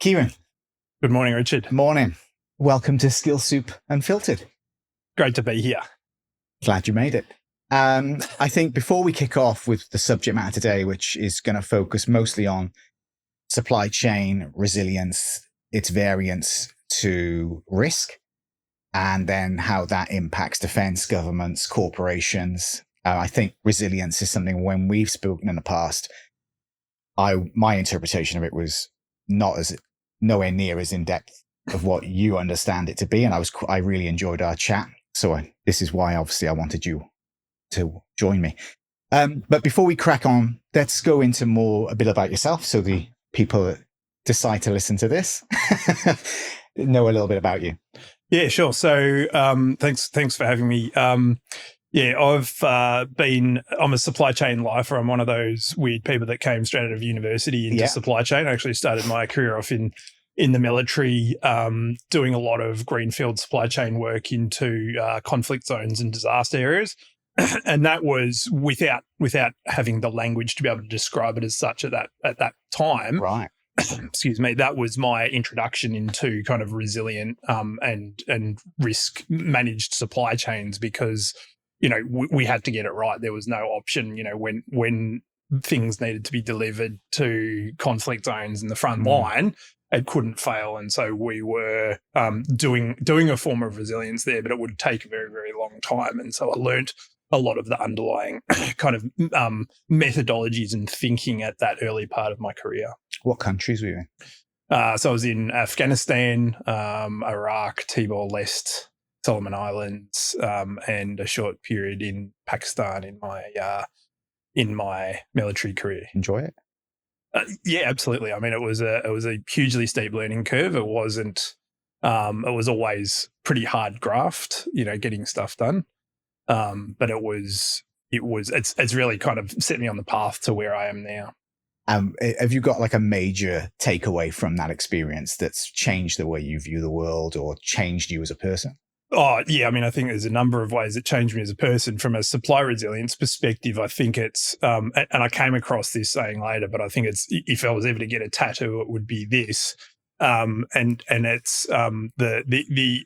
Kieran, Good morning, Richard. morning. Welcome to SKILLSOOP Unfiltered. Great to be here. Glad you made it. I think before we kick off with the subject matter today, which is going to focus mostly on supply chain resilience, its variance to risk, and then how that impacts defense, governments, corporations. I think resilience is something when we've spoken in the past, my interpretation of it was nowhere near as in depth of what you understand it to be. And I really enjoyed our chat. So this is why obviously I wanted you to join me. But before we crack on, let's go into a bit about yourself. So the people that decide to listen to this know a little bit about you. Yeah, sure. So thanks for having me. I'm a supply chain lifer. I'm one of those weird people that came straight out of university into supply chain. I actually started my career off in the military, doing a lot of greenfield supply chain work into conflict zones and disaster areas. And that was without having the language to be able to describe it as such at that time. Right. Excuse me. That was my introduction into kind of resilient and risk managed supply chains because, we had to get it right. There was no option, when things needed to be delivered to conflict zones in the front line, it couldn't fail. And so we were doing a form of resilience there, but it would take a very, very long time. And so I learned a lot of the underlying kind of methodologies and thinking at that early part of my career. What countries were you in? So I was in Afghanistan, Iraq, Timor-Leste, Solomon Islands, and a short period in Pakistan in my military career. Enjoy it? Yeah, absolutely. I mean, it was a hugely steep learning curve. It wasn't. It was always pretty hard graft, getting stuff done. But it's really kind of set me on the path to where I am now. Have you got like a major takeaway from that experience that's changed the way you view the world or changed you as a person? Oh, yeah. I mean, I think there's a number of ways it changed me as a person. From a supply resilience perspective, I think it's, and I came across this saying later, but I think it's, if I was ever to get a tattoo, it would be this. And it's the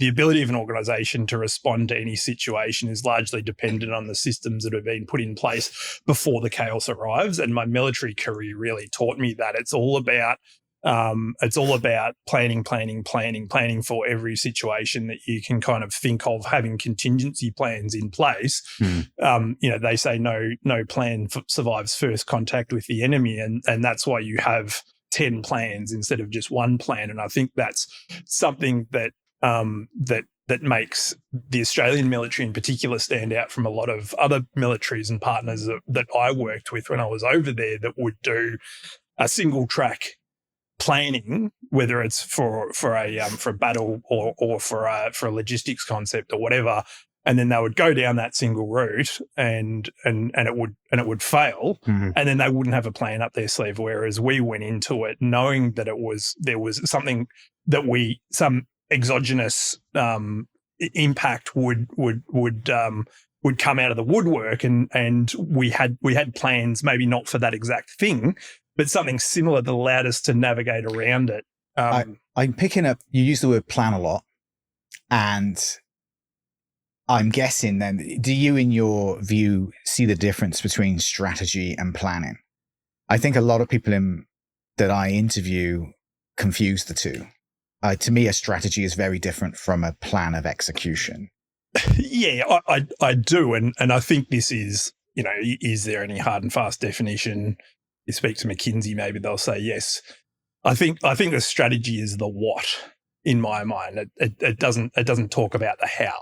ability of an organization to respond to any situation is largely dependent on the systems that have been put in place before the chaos arrives. And my military career really taught me that it's all about planning for every situation that you can kind of think of, having contingency plans in place. They say no plan survives first contact with the enemy, and that's why you have 10 plans instead of just one plan. And I think that's something that makes the Australian military in particular stand out from a lot of other militaries and partners that I worked with when I was over there, that would do a single track planning, whether it's for a battle or for a logistics concept or whatever. And then they would go down that single route and it would fail, and then they wouldn't have a plan up their sleeve. Whereas we went into it knowing that there was something that some exogenous impact would come out of the woodwork, and we had plans, maybe not for that exact thing, but something similar that allowed us to navigate around it. I'm picking up, you use the word plan a lot, and I'm guessing then, do you, in your view, see the difference between strategy and planning? I think a lot of people that I interview confuse the two. To me, a strategy is very different from a plan of execution. Yeah, I do. And I think this is, is there any hard and fast definition? You speak to McKinsey, maybe they'll say yes. I think the strategy is the what in my mind. It doesn't talk about the how.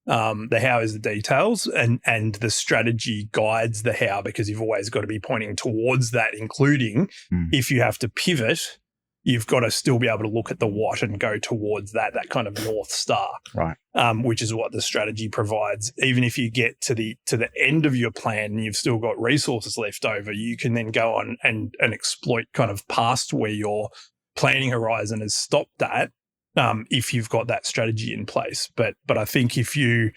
The how is the details, and the strategy guides the how, because you've always got to be pointing towards that, including if you have to pivot, you've got to still be able to look at the what and go towards that kind of North Star, right? Which is what the strategy provides. Even if you get to the end of your plan and you've still got resources left over, you can then go on and exploit kind of past where your planning horizon has stopped at, if you've got that strategy in place. But I think the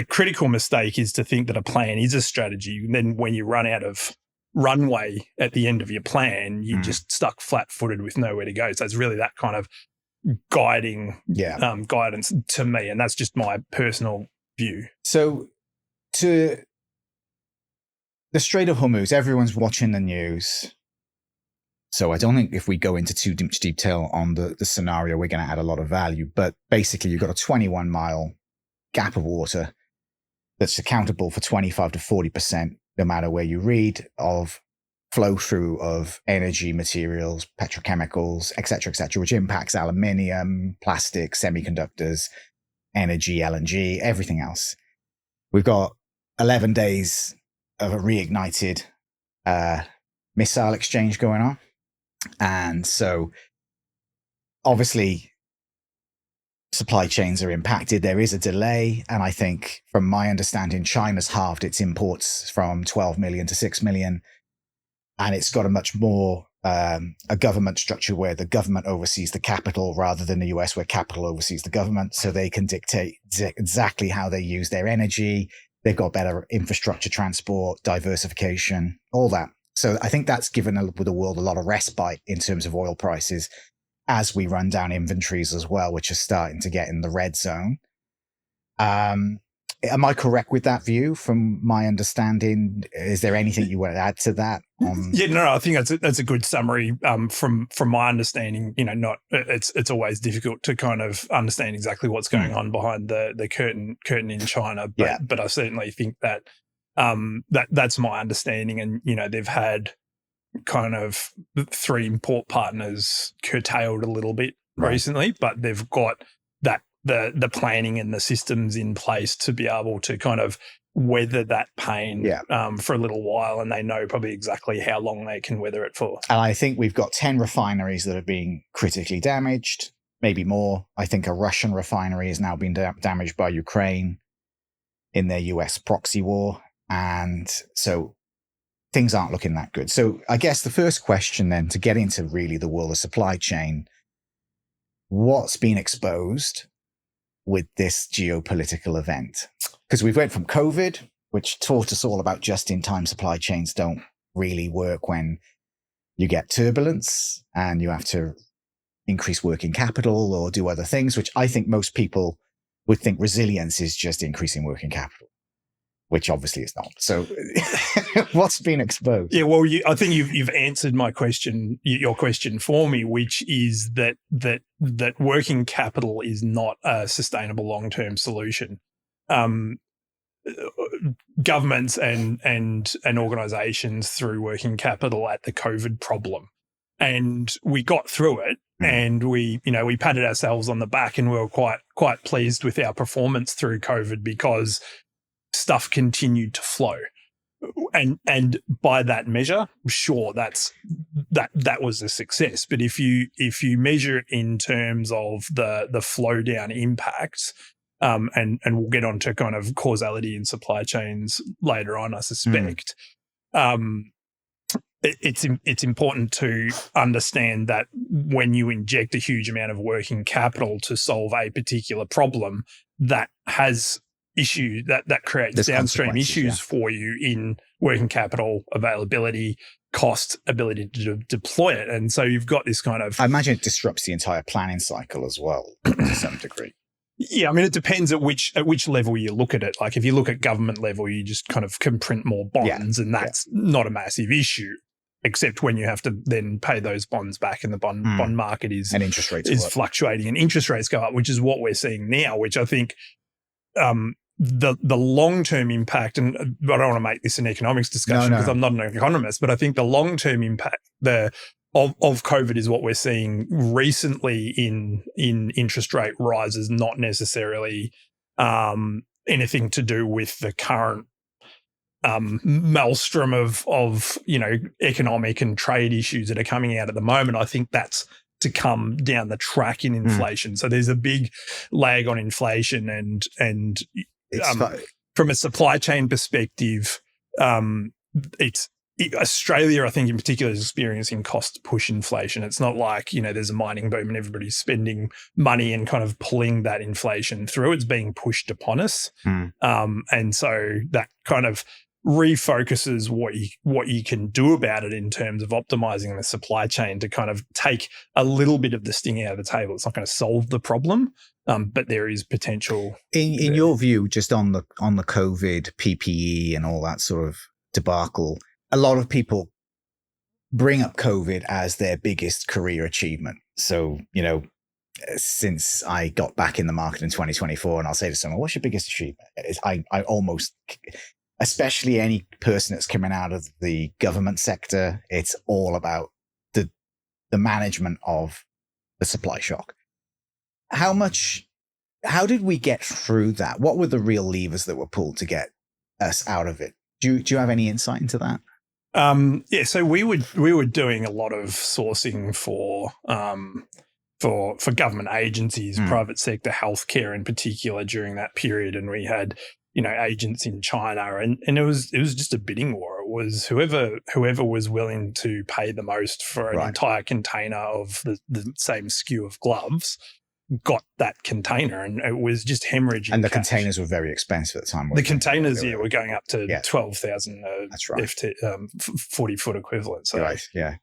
critical mistake is to think that a plan is a strategy. Then when you run out of runway at the end of your plan, you're just stuck flat-footed with nowhere to go. So it's really that kind of guidance to me, and that's just my personal view. So to the Strait of Hormuz, everyone's watching the news. So I don't think if we go into too much detail on the scenario, we're going to add a lot of value. But basically, you've got a 21-mile gap of water that's accountable for 25 to 40%, no matter where you read, of flow through of energy, materials, petrochemicals, et cetera, which impacts aluminium, plastic, semiconductors, energy, LNG, everything else. We've got 11 days of a reignited missile exchange going on. And so obviously supply chains are impacted. There is a delay. And I think from my understanding, China's halved its imports from 12 million to 6 million. And it's got a much more a government structure where the government oversees the capital rather than the US where capital oversees the government. So they can dictate exactly how they use their energy. They've got better infrastructure, transport, diversification, all that. So I think that's given the world a lot of respite in terms of oil prices as we run down inventories as well, which are starting to get in the red zone. Am I correct with that view from my understanding? Is there anything you want to add to that? Yeah, no, I think that's a good summary from my understanding. You know, it's always difficult to kind of understand exactly what's going on behind the curtain in China, but I certainly think that that's my understanding. And you know, they've had kind of 3 import partners curtailed a little bit recently, but they've got that the planning and the systems in place to be able to kind of weather that pain for a little while, and they know probably exactly how long they can weather it for. And I think we've got 10 refineries that are being critically damaged, maybe more. I think a Russian refinery has now been damaged by Ukraine in their US proxy war. And so things aren't looking that good. So I guess the first question then, to get into really the world of supply chain, what's been exposed with this geopolitical event? Because we've went from COVID, which taught us all about just-in-time supply chains don't really work when you get turbulence and you have to increase working capital or do other things, which I think most people would think resilience is just increasing working capital, which obviously is not. So what's been exposed? Yeah, well, I think you've answered my question, your question for me, which is that working capital is not a sustainable long-term solution. Governments and organizations threw working capital at the COVID problem, and we got through it. And we patted ourselves on the back, and we were quite pleased with our performance through COVID because stuff continued to flow. And by that measure, sure, that was a success. But if you measure it in terms of the flow down impacts, and we'll get on to kind of causality in supply chains later on, I suspect. It's important to understand that when you inject a huge amount of working capital to solve a particular problem, that has issues that creates There's downstream issues for you in working capital availability, cost, ability to deploy it. And so you've got this kind of... I imagine it disrupts the entire planning cycle as well to some degree. Yeah, I mean, it depends at which level you look at it. Like if you look at government level, you just kind of can print more bonds, and that's not a massive issue, except when you have to then pay those bonds back, and the bond market is interest rates is fluctuating, and interest rates go up, which is what we're seeing now. Which I think the long term impact, and I don't want to make this an economics discussion because I'm not an economist, but I think the long term impact of COVID is what we're seeing recently in interest rate rises, not necessarily anything to do with the current maelstrom of economic and trade issues that are coming out at the moment. I think that's to come down the track in inflation. So there's a big lag on inflation, and from a supply chain perspective, Australia, I think in particular, is experiencing cost push inflation. It's not like, there's a mining boom and everybody's spending money and kind of pulling that inflation through. It's being pushed upon us. And so that kind of refocuses what you can do about it in terms of optimizing the supply chain to kind of take a little bit of the sting out of the table. It's not going to solve the problem, but there is potential. In your view, just on the COVID, PPE and all that sort of debacle, a lot of people bring up COVID as their biggest career achievement. So, since I got back in the market in 2024, and I'll say to someone, what's your biggest achievement? I almost, especially any person that's coming out of the government sector, it's all about the management of the supply shock. How did we get through that? What were the real levers that were pulled to get us out of it? Do you have any insight into that? So we were doing a lot of sourcing for government agencies, private sector, healthcare in particular during that period, and we had agents in China, and it was just a bidding war. It was whoever was willing to pay the most for an entire container of the same SKU of gloves got that container, and it was just hemorrhaging. And the cash. Containers were very expensive at the time. The containers, were going up to 12,000. That's right. 40-foot equivalent. So, right. Yeah.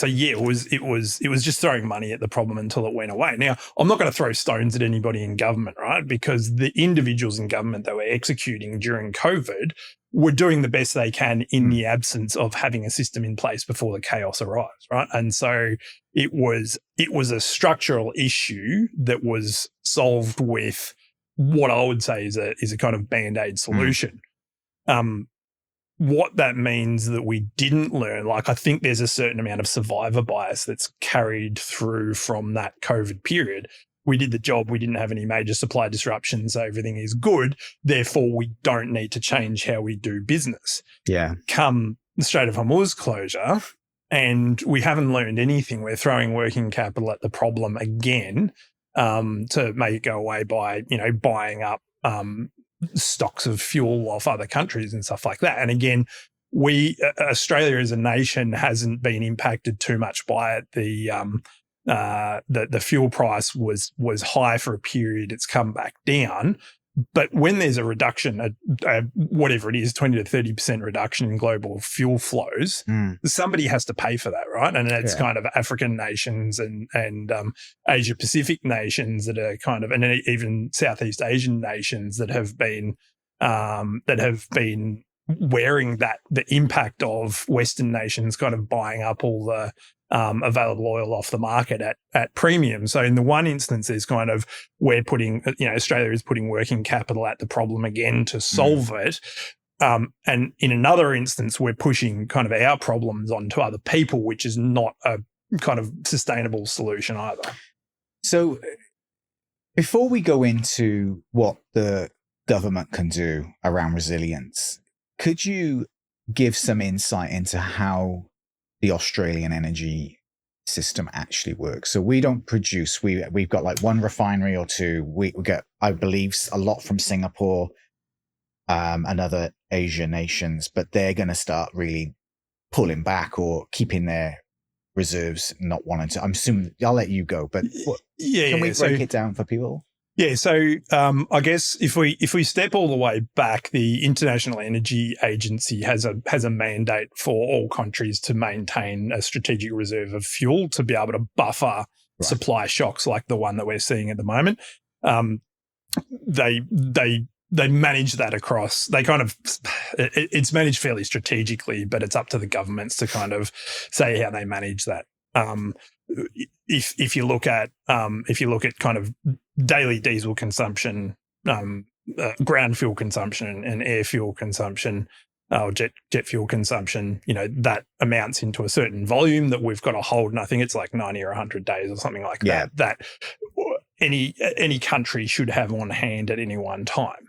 It was just throwing money at the problem until it went away. Now, I'm not going to throw stones at anybody in government, right? Because the individuals in government that were executing during COVID were doing the best they can in the absence of having a system in place before the chaos arrives, right? And so it was a structural issue that was solved with what I would say is a kind of Band-Aid solution. What that means that we didn't learn, I think there's a certain amount of survivor bias that's carried through from that COVID period. We did the job. We didn't have any major supply disruptions. So everything is good. Therefore, we don't need to change how we do business. Yeah. Come the Strait of Hormuz closure, and we haven't learned anything. We're throwing working capital at the problem again to make it go away by, buying up stocks of fuel off other countries and stuff like that. And again, Australia as a nation hasn't been impacted too much by it. The fuel price was high for a period. It's come back down. But when there's a reduction, whatever it is, 20 to 30% reduction in global fuel flows, somebody has to pay for that, right? And it's kind of African nations and Asia Pacific nations that are kind of, and then even Southeast Asian nations that have been wearing the impact of Western nations kind of buying up all the available oil off the market at premium. So in the one instance, there's kind of, we're putting, Australia is putting working capital at the problem again to solve it. And in another instance, we're pushing kind of our problems onto other people, which is not a kind of sustainable solution either. So before we go into what the government can do around resilience, could you give some insight into how the Australian energy system actually works? So we don't produce, we've got like one refinery or two. We get, I believe, a lot from Singapore and other Asian nations, but they're going to start really pulling back or keeping their reserves, not wanting to. I'm assuming, I'll let you go, but can we break it down for people? Yeah, so I guess if we step all the way back, the International Energy Agency has a mandate for all countries to maintain a strategic reserve of fuel to be able to buffer supply shocks like the one that we're seeing at the moment. They manage that across. They kind of it's managed fairly strategically, but it's up to the governments to kind of say how they manage that. If you look at kind of daily diesel consumption, ground fuel consumption, and air fuel consumption, or jet fuel consumption, that amounts into a certain volume that we've got to hold. And I think it's like 90 or 100 days or something like that. That any country should have on hand at any one time.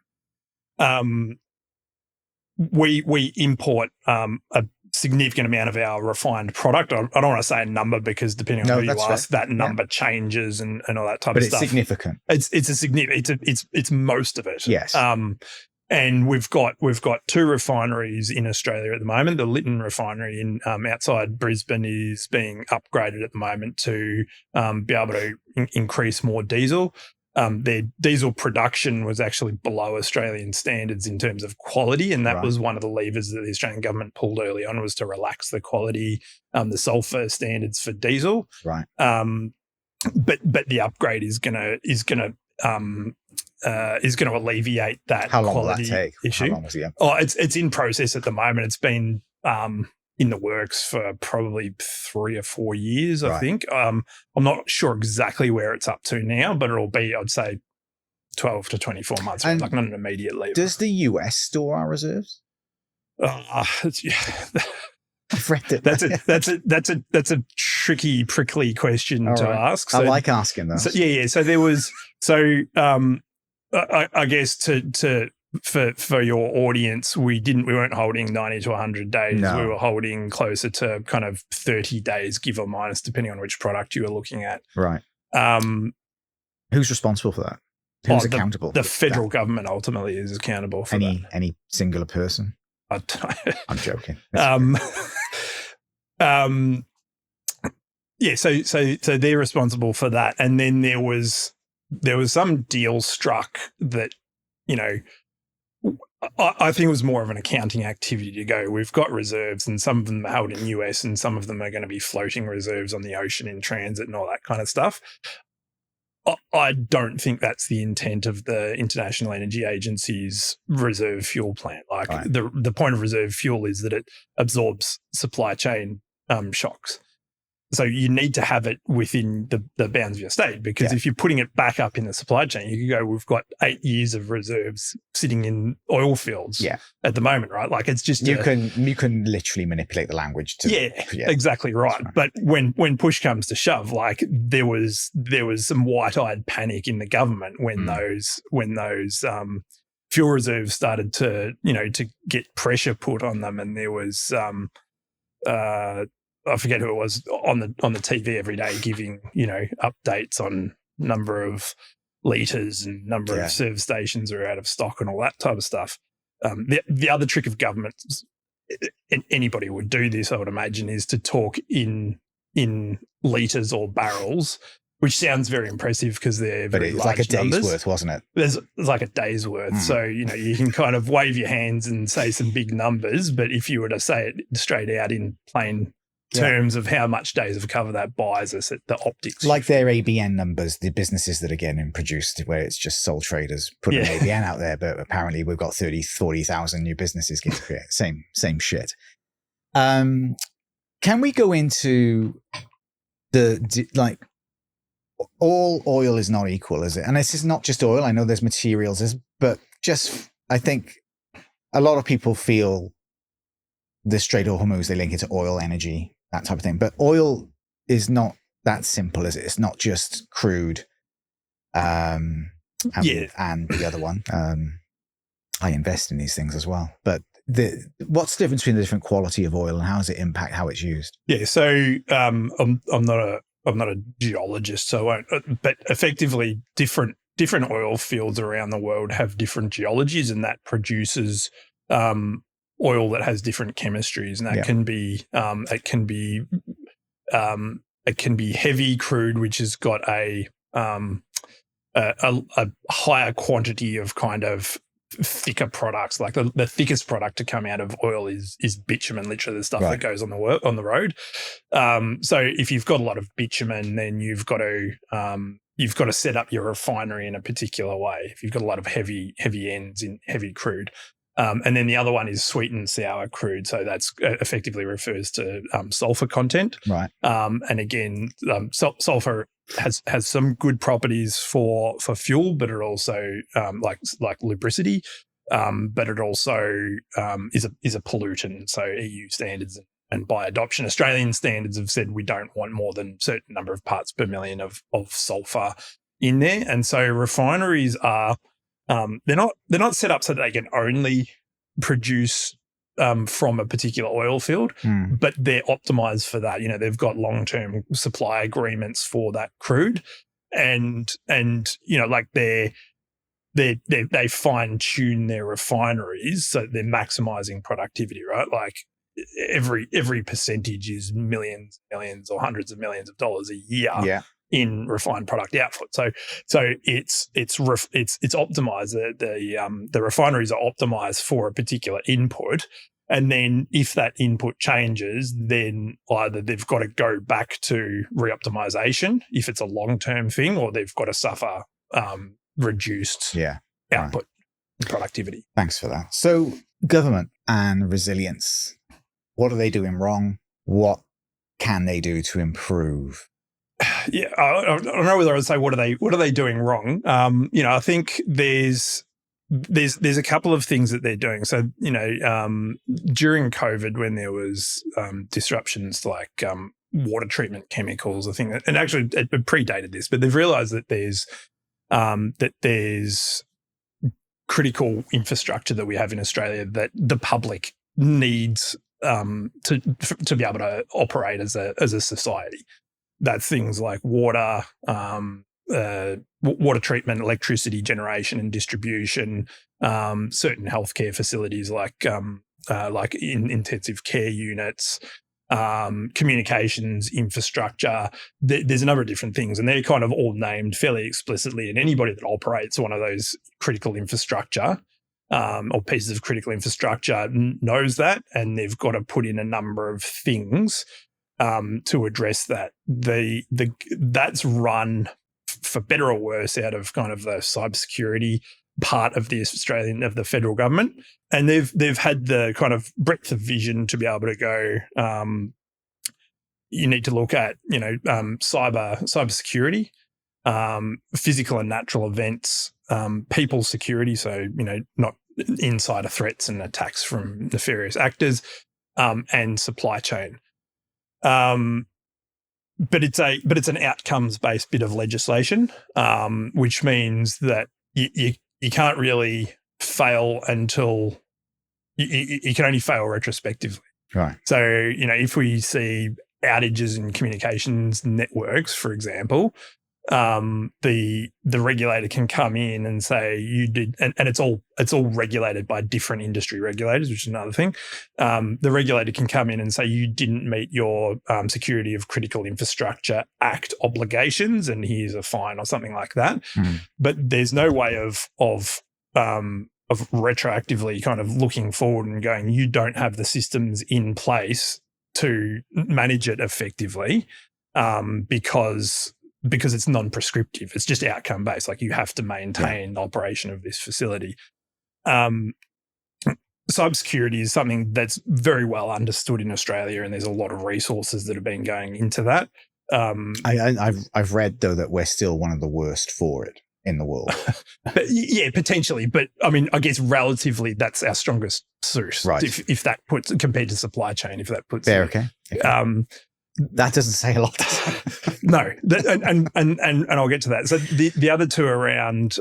We import a significant amount of our refined product. I don't want to say a number because depending on who you ask, that number changes and all that type of stuff. But it's significant. It's most of it. Yes. And we've got two refineries in Australia at the moment. The Lytton refinery in outside Brisbane is being upgraded at the moment to be able to increase more diesel. their diesel production was actually below Australian standards in terms of quality, and that was one of the levers that the Australian government pulled early on, was to relax the quality, the sulphur standards for diesel. Right. But the upgrade is gonna alleviate that How long quality will that take? issue. How long was the Oh, it's in process at the moment. It's been in the works for probably 3 or 4 years, I think. I'm not sure exactly where it's up to now, but it'll be, I'd say, 12 to 24 months, and like not an immediate lever. Does the US store our reserves? I've read it. That's a tricky, prickly question to ask. So, I like asking those. So, yeah. So there was, I guess for your audience, we weren't holding 90 to 100 days. No. We were holding closer to kind of 30 days, give or minus, depending on which product you were looking at. Right. Who's responsible for that? Who's accountable? The federal government ultimately is accountable for that. Any singular person? I'm joking. Yeah, so they're responsible for that, and then there was some deal struck that, I think it was more of an accounting activity to go, we've got reserves, and some of them are held in US, and some of them are going to be floating reserves on the ocean in transit and all that kind of stuff. I don't think that's the intent of the International Energy Agency's reserve fuel plan. Like the point of reserve fuel is that it absorbs supply chain shocks. So you need to have it within the bounds of your state, because if you're putting it back up in the supply chain, you can go, we've got 8 years of reserves sitting in oil fields at the moment, right? Like, it's just you can literally manipulate the language to exactly right. But when push comes to shove, like there was some white-eyed panic in the government when those fuel reserves started to get pressure put on them, and there was I forget who it was on the TV every day giving, updates on number of litres and number of service stations are out of stock and all that type of stuff. The other trick of government, and anybody would do this, I would imagine, is to talk in litres or barrels, which sounds very impressive because they're very large like a day's numbers. worth, wasn't it? It's like a day's worth. So, you can kind of wave your hands and say some big numbers, but if you were to say it straight out in plain terms of how much days of cover that buys us at the optics. Like their ABN numbers, the businesses that are getting produced, where it's just sole traders putting an ABN out there, but apparently we've got 40,000 new businesses getting created. Same shit. Can we go into all oil is not equal, is it? And this is not just oil. I know there's materials, but just, I think a lot of people feel the Strait of Hormuz, they link it to oil, energy, that type of thing. But oil is not that simple, is it? It's not just crude. And the other one. I invest in these things as well. But what's the difference between the different quality of oil and how does it impact how it's used? Yeah, so I'm not a geologist, so I won't. But effectively, different oil fields around the world have different geologies, and that produces oil that has different chemistries, and that it can be heavy crude, which has got a higher quantity of kind of thicker products. Like the thickest product to come out of oil is bitumen, literally the stuff that goes on the road. So if you've got a lot of bitumen, then you've got to set up your refinery in a particular way. If you've got a lot of heavy ends in heavy crude. And then the other one is sweet and sour crude. So that's effectively refers to sulfur content. Right. And again, sulfur has some good properties for fuel, but it also like lubricity. But it also is a pollutant. So EU standards and by adoption, Australian standards have said we don't want more than a certain number of parts per million of sulfur in there. And so refineries are they're not set up so that they can only produce from a particular oil field, but they're optimized for that. They've got long-term supply agreements for that crude, and like they fine-tune their refineries so they're maximizing productivity, right? Like every percentage is millions or hundreds of millions of dollars a year. Yeah. in refined product output. So it's optimized. The refineries are optimized for a particular input. And then if that input changes, then either they've got to go back to reoptimization if it's a long-term thing, or they've got to suffer reduced output productivity. Thanks for that. So government and resilience, what are they doing wrong? What can they do to improve? Yeah, I don't know whether I would say what are they doing wrong. I think there's a couple of things that they're doing. So, during COVID, when there was disruptions like water treatment chemicals, I think, and actually it predated this, but they've realised that there's critical infrastructure that we have in Australia that the public needs to be able to operate as a society. That's things like water, water treatment, electricity generation and distribution, certain healthcare facilities like in intensive care units, communications infrastructure. There's a number of different things, and they're kind of all named fairly explicitly. And anybody that operates one of those critical infrastructure or pieces of critical infrastructure knows that, and they've got to put in a number of things to address that. That's run, for better or worse, out of kind of the cybersecurity part of the federal government, and they've had the kind of breadth of vision to be able to go. You need to look at cybersecurity, physical and natural events, people security, so not insider threats and attacks from nefarious actors, and supply chain. But it's an outcomes-based bit of legislation, which means that you can't really fail until you can only fail retrospectively. Right. So, if we see outages in communications networks, for example, the regulator can come in and say you did, and it's all regulated by different industry regulators, which is another thing. The regulator can come in and say you didn't meet your Security of Critical Infrastructure Act obligations, and here's a fine or something like that. But there's no way of retroactively kind of looking forward and going, you don't have the systems in place to manage it effectively, because it's non-prescriptive. It's just outcome-based. Like, you have to maintain the operation of this facility. Cybersecurity is something that's very well understood in Australia, and there's a lot of resources that have been going into that. I've read, though, that we're still one of the worst for it in the world. But, yeah, potentially. But, I mean, I guess relatively that's our strongest suit. Right. If that puts, compared to supply chain, if that puts... Fair, okay. That doesn't say a lot. No, and I'll get to that. So the other two around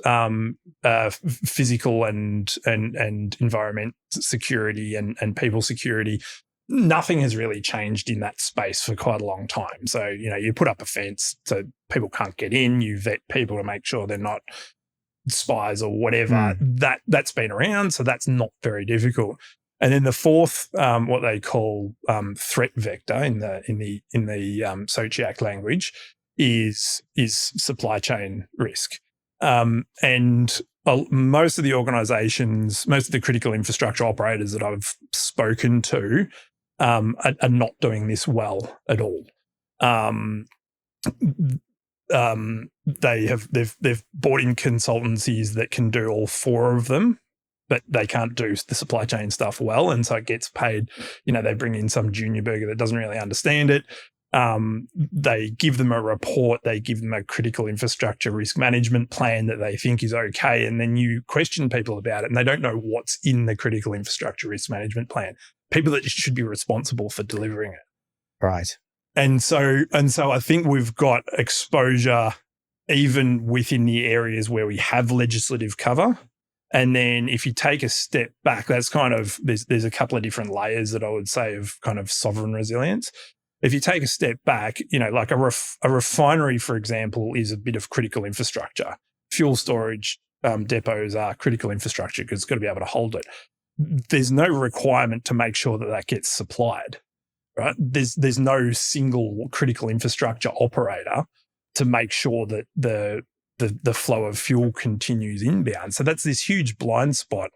physical and environment security and people security, nothing has really changed in that space for quite a long time. So, you put up a fence so people can't get in. You vet people to make sure they're not spies or whatever. That's been around, so that's not very difficult. And then the fourth, what they call threat vector in the SOCIAC language, is supply chain risk. And most of the organisations, most of the critical infrastructure operators that I've spoken to, are not doing this well at all. They've brought in consultancies that can do all four of them, but they can't do the supply chain stuff well. And so it gets paid, they bring in some junior burger that doesn't really understand it. They give them a report, they give them a critical infrastructure risk management plan that they think is okay. And then you question people about it and they don't know what's in the critical infrastructure risk management plan. People that should be responsible for delivering it. Right. And so I think we've got exposure even within the areas where we have legislative cover. And then if you take a step back, that's kind of, there's a couple of different layers that I would say of kind of sovereign resilience. If you take a step back, like a refinery, for example, is a bit of critical infrastructure. Fuel storage depots are critical infrastructure because it's got to be able to hold it. There's no requirement to make sure that gets supplied, right? There's no single critical infrastructure operator to make sure that the flow of fuel continues inbound. So that's this huge blind spot.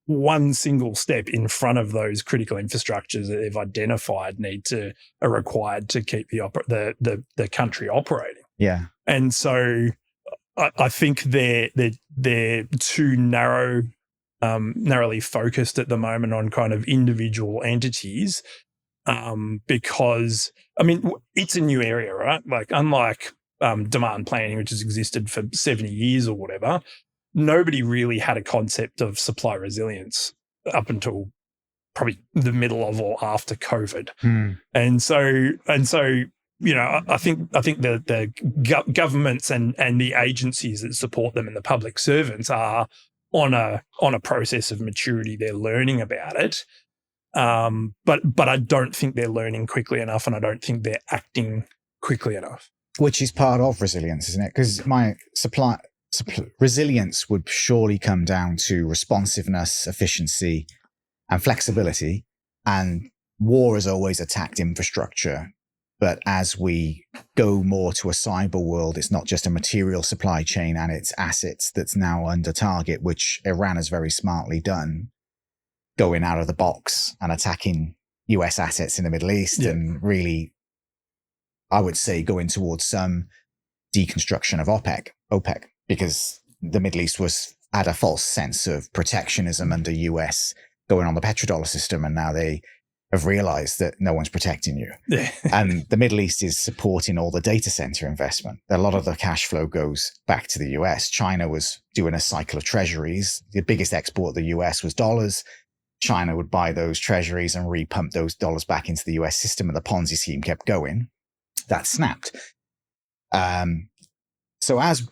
One single step in front of those critical infrastructures that they've identified are required to keep the country operating. Yeah. And so I think they're too narrowly focused at the moment on kind of individual entities, because I mean it's a new area, right? Like unlike demand planning, which has existed for 70 years or whatever, nobody really had a concept of supply resilience up until probably the middle of or after COVID. And so, I think the governments and the agencies that support them and the public servants are on a process of maturity. They're learning about it. But I don't think they're learning quickly enough, and I don't think they're acting quickly enough. Which is part of resilience, isn't it? Because my resilience would surely come down to responsiveness, efficiency, and flexibility. And war has always attacked infrastructure. But as we go more to a cyber world, it's not just a material supply chain and its assets that's now under target, which Iran has very smartly done, going out of the box and attacking US assets in the Middle East, and really, I would say, going towards some deconstruction of OPEC, because the Middle East had a false sense of protectionism under US going on the petrodollar system, and now they have realized that no one's protecting you. Yeah. And the Middle East is supporting all the data center investment. A lot of the cash flow goes back to the US. China was doing a cycle of treasuries. The biggest export of the US was dollars. China would buy those treasuries and repump those dollars back into the US system, and the Ponzi scheme kept going. That snapped. So as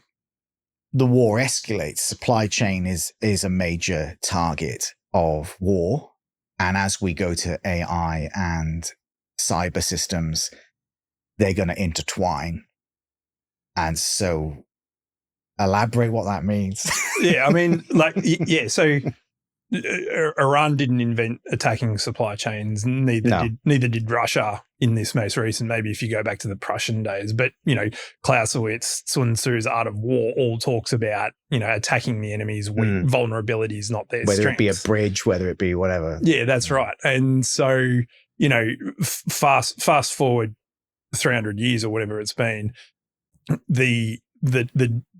the war escalates, supply chain is a major target of war. And as we go to AI and cyber systems, they're going to intertwine. And so elaborate what that means. Yeah, I mean, so Iran didn't invent attacking supply chains. Neither did Russia in this most recent. Maybe if you go back to the Prussian days, but Clausewitz, Sun Tzu's Art of War all talks about attacking the enemy's vulnerabilities, not their whether strengths. It be a bridge, whether it be whatever. Yeah, that's right. And so fast forward 300 years or whatever it's been, the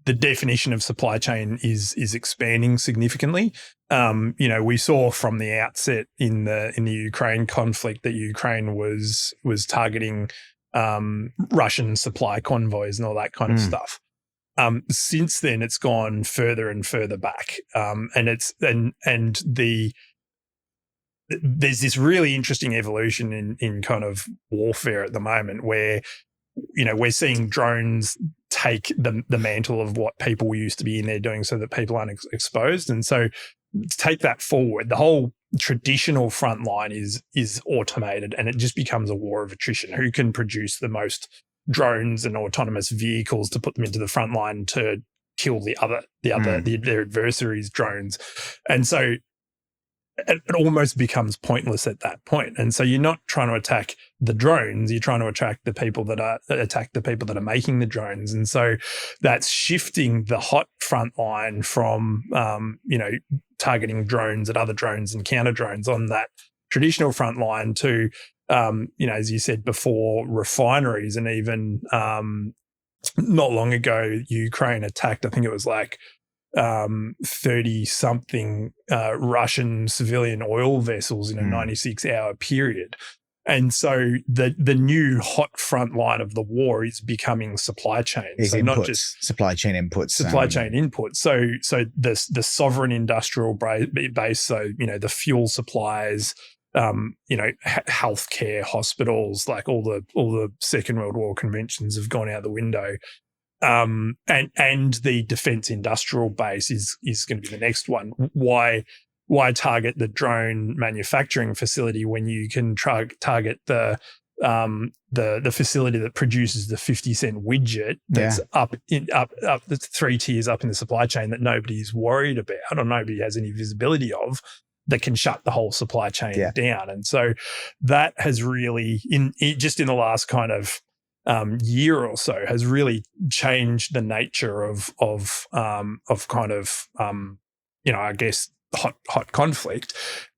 definition of supply chain is expanding significantly. We saw from the outset in the Ukraine conflict that Ukraine was targeting Russian supply convoys and all that kind of stuff. Since then, it's gone further and further back, there's this really interesting evolution in kind of warfare at the moment where we're seeing drones take the mantle of what people used to be in there doing so that people aren't exposed. And so to take that forward, the whole traditional front line is automated, and it just becomes a war of attrition. Who can produce the most drones and autonomous vehicles to put them into the front line to kill their adversaries' drones? And so it almost becomes pointless at that point. And so you're not trying to attack the drones, you're trying to attack the people that are making the drones. And so that's shifting the hot front line from, targeting drones at other drones and counter drones on that traditional front line to, as you said before, refineries. And even not long ago, Ukraine attacked, I think it was like 30-something Russian civilian oil vessels in a 96-hour period. And so the new hot front line of the war is becoming supply chain. So inputs, not just supply chain inputs. Supply chain inputs. So the sovereign industrial base, so, the fuel supplies, healthcare, hospitals, like all the Second World War conventions have gone out the window. And the defense industrial base is going to be the next one. Why target the drone manufacturing facility when you can target the facility that produces the 50-cent widget that's up 3 tiers up in the supply chain that nobody's worried about or nobody has any visibility of, that can shut the whole supply chain down? And so that has really, in the last kind of year or so has really changed the nature of kind of I guess hot conflict.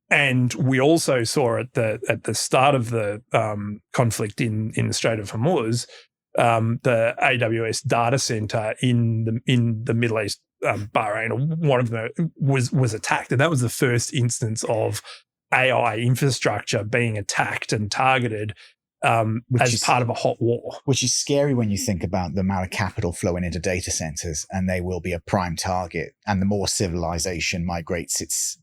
And we also saw at the start of the conflict in the Strait of Hormuz, the AWS data center in the Middle East, Bahrain, one of them was attacked, and that was the first instance of AI infrastructure being attacked and targeted as part of a hot war. Which is scary when you think about the amount of capital flowing into data centers, and they will be a prime target. And the more civilization migrates its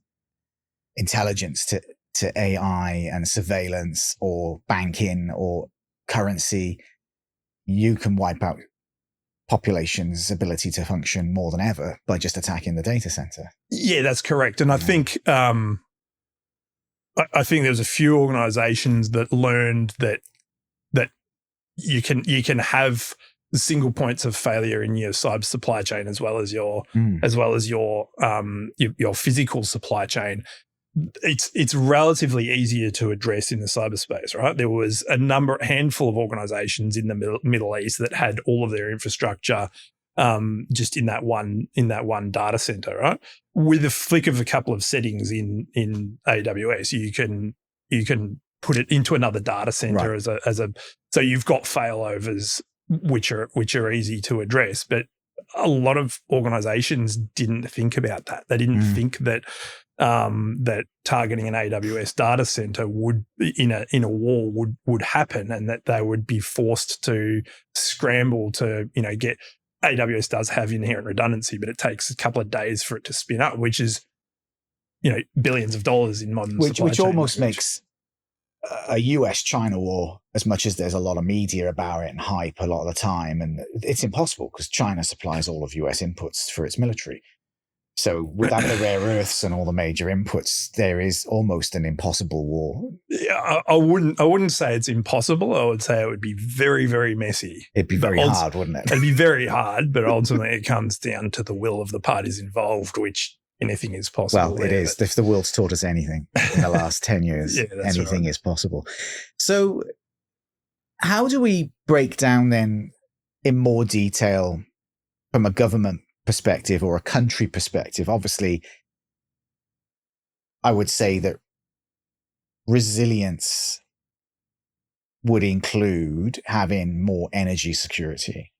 intelligence to AI and surveillance or banking or currency, you can wipe out population's ability to function more than ever by just attacking the data center. Yeah, that's correct. And I think there was a few organizations that learned that you can have single points of failure in your cyber supply chain as well as your physical supply chain. It's relatively easier to address in the cyberspace, right? There was a handful of organizations in the Middle East that had all of their infrastructure just in that one data center, right? With a flick of a couple of settings in AWS, you can put it into another data center, right, so you've got failovers which are easy to address. But a lot of organizations didn't think about that. They didn't think that that targeting an AWS data center would in a war would happen, and that they would be forced to scramble to get. AWS does have inherent redundancy, but it takes a couple of days for it to spin up, which is billions of dollars in modern supply chain. Which almost makes a US-China war, as much as there's a lot of media about it and hype a lot of the time, and it's impossible because China supplies all of US inputs for its military. So without the rare earths and all the major inputs, there is almost an impossible war. Yeah, I wouldn't say it's impossible. I would say it would be very, very messy. It'd be very hard, wouldn't it? It'd be very hard, but ultimately it comes down to the will of the parties involved, which anything is possible. Well, it is. If the world's taught us anything in the last 10 years, anything is possible. So how do we break down then in more detail from a government perspective or a country perspective? Obviously, I would say that resilience would include having more energy security,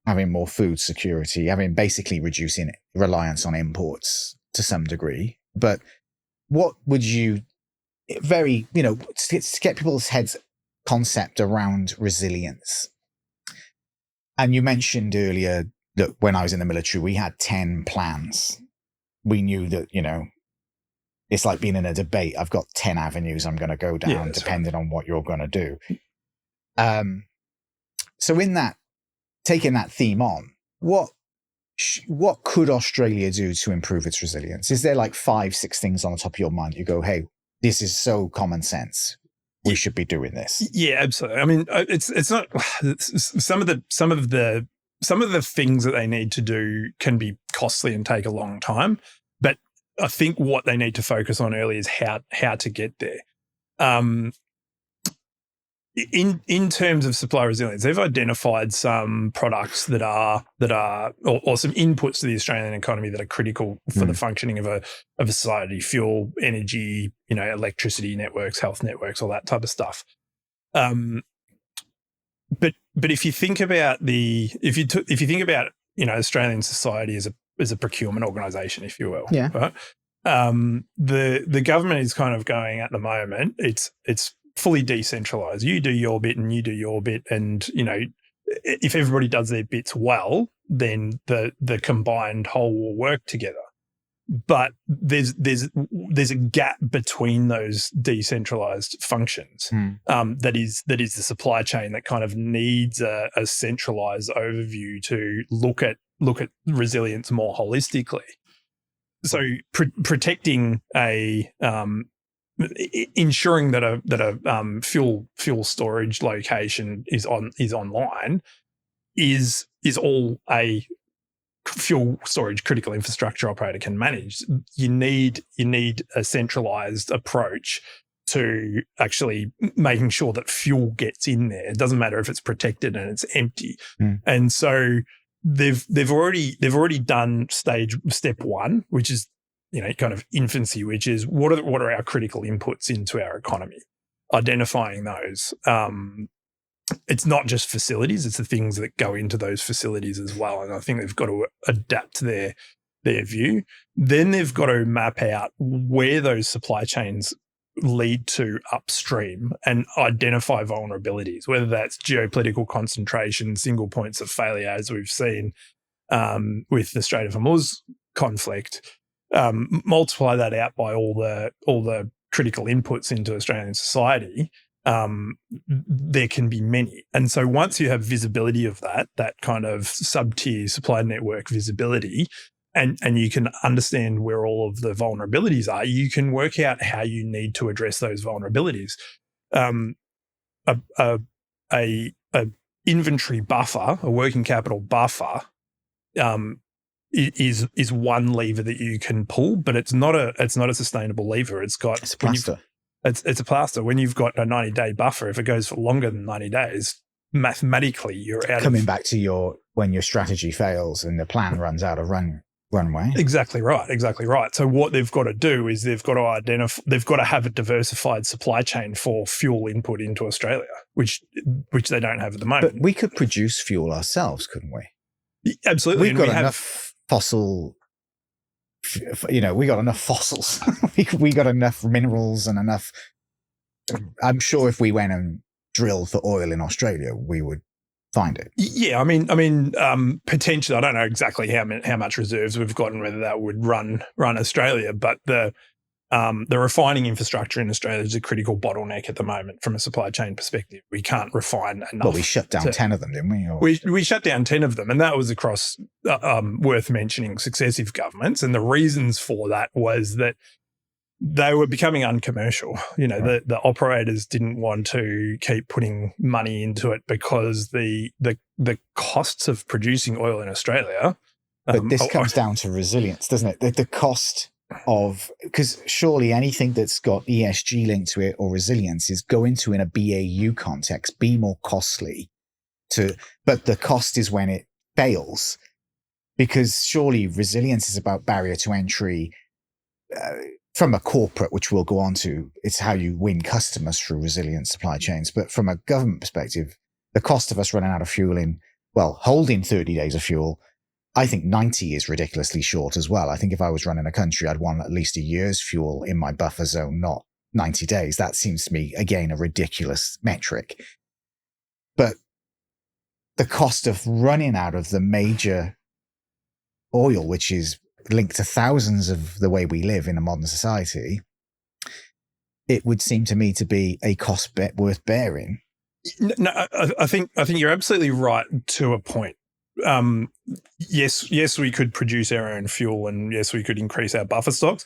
having more food security, having basically reducing reliance on imports to some degree. But what would you to get people's heads concept around resilience? And you mentioned earlier that when I was in the military, we had 10 plans. We knew that, it's like being in a debate. I've got 10 avenues I'm going to go down, depending on what you're going to do. So in that, taking that theme on, what could Australia do to improve its resilience? Is there like 5-6 things on the top of your mind? You go, hey, this is so common sense. We should be doing this. Yeah, absolutely. I mean, it's not some of the things that they need to do can be costly and take a long time. But I think what they need to focus on early is how to get there. In terms of supply resilience, they've identified some products that are or some inputs to the Australian economy that are critical for the functioning of a society: fuel, energy, electricity networks, health networks, all that type of stuff. But if you think about Australian society as a procurement organisation, if you will, right? The government is kind of going at the moment. It's fully decentralized. You do your bit and you do your bit, and if everybody does their bits well, then the combined whole will work together. But there's a gap between those decentralized functions that is the supply chain that kind of needs a centralized overview to look at resilience more holistically. So protecting ensuring that a fuel storage location is online is all a fuel storage critical infrastructure operator can manage. You need a centralized approach to actually making sure that fuel gets in there. It doesn't matter if it's protected and it's empty. And so they've already done step one, which is, kind of infancy, which is what are our critical inputs into our economy, identifying those. It's not just facilities, it's the things that go into those facilities as well. And I think they've got to adapt their view. Then they've got to map out where those supply chains lead to upstream and identify vulnerabilities, whether that's geopolitical concentration, single points of failure, as we've seen with the Strait of Hormuz conflict. Multiply that out by all the critical inputs into Australian society. There can be many. And so once you have visibility of that kind of sub-tier supply network visibility, and you can understand where all of the vulnerabilities are, you can work out how you need to address those vulnerabilities. A inventory buffer, a working capital buffer, is one lever that you can pull, but it's not a sustainable lever. It's a plaster. It's a plaster. When you've got a 90-day buffer, if it goes for longer than 90 days, mathematically you're out coming back to when your strategy fails and the plan runs out of runway. Exactly right. So what they've got to do is they've got to have a diversified supply chain for fuel input into Australia, which they don't have at the moment. But we could produce fuel ourselves, couldn't we? Absolutely. We've got enough fossil. We got enough fossils. we got enough minerals and enough. I'm sure if we went and drilled for oil in Australia, we would find it. Yeah, I mean, potentially. I don't know exactly how much reserves we've got and whether that would run Australia, but the refining infrastructure in Australia is a critical bottleneck at the moment from a supply chain perspective. We can't refine enough. Well, we shut down 10 of them, didn't we? We shut down 10 of them, and that was across, worth mentioning, successive governments. And the reasons for that was that they were becoming uncommercial. Right. The operators didn't want to keep putting money into it because the costs of producing oil in Australia. But this comes down to resilience, doesn't it? The cost of, because surely anything that's got ESG linked to it or resilience is going to, in a BAU context, be more costly but the cost is when it fails, because surely resilience is about barrier to entry from a corporate, which we'll go on to. It's how you win customers through resilient supply chains. But from a government perspective, the cost of us running out of fuel holding 30 days of fuel, I think 90 is ridiculously short as well. I think if I was running a country, I'd want at least a year's fuel in my buffer zone, not 90 days. That seems to me, again, a ridiculous metric. But the cost of running out of the major oil, which is linked to thousands of the way we live in a modern society, it would seem to me to be a cost worth bearing. No, I think you're absolutely right to a point. Yes, we could produce our own fuel, and yes, we could increase our buffer stocks,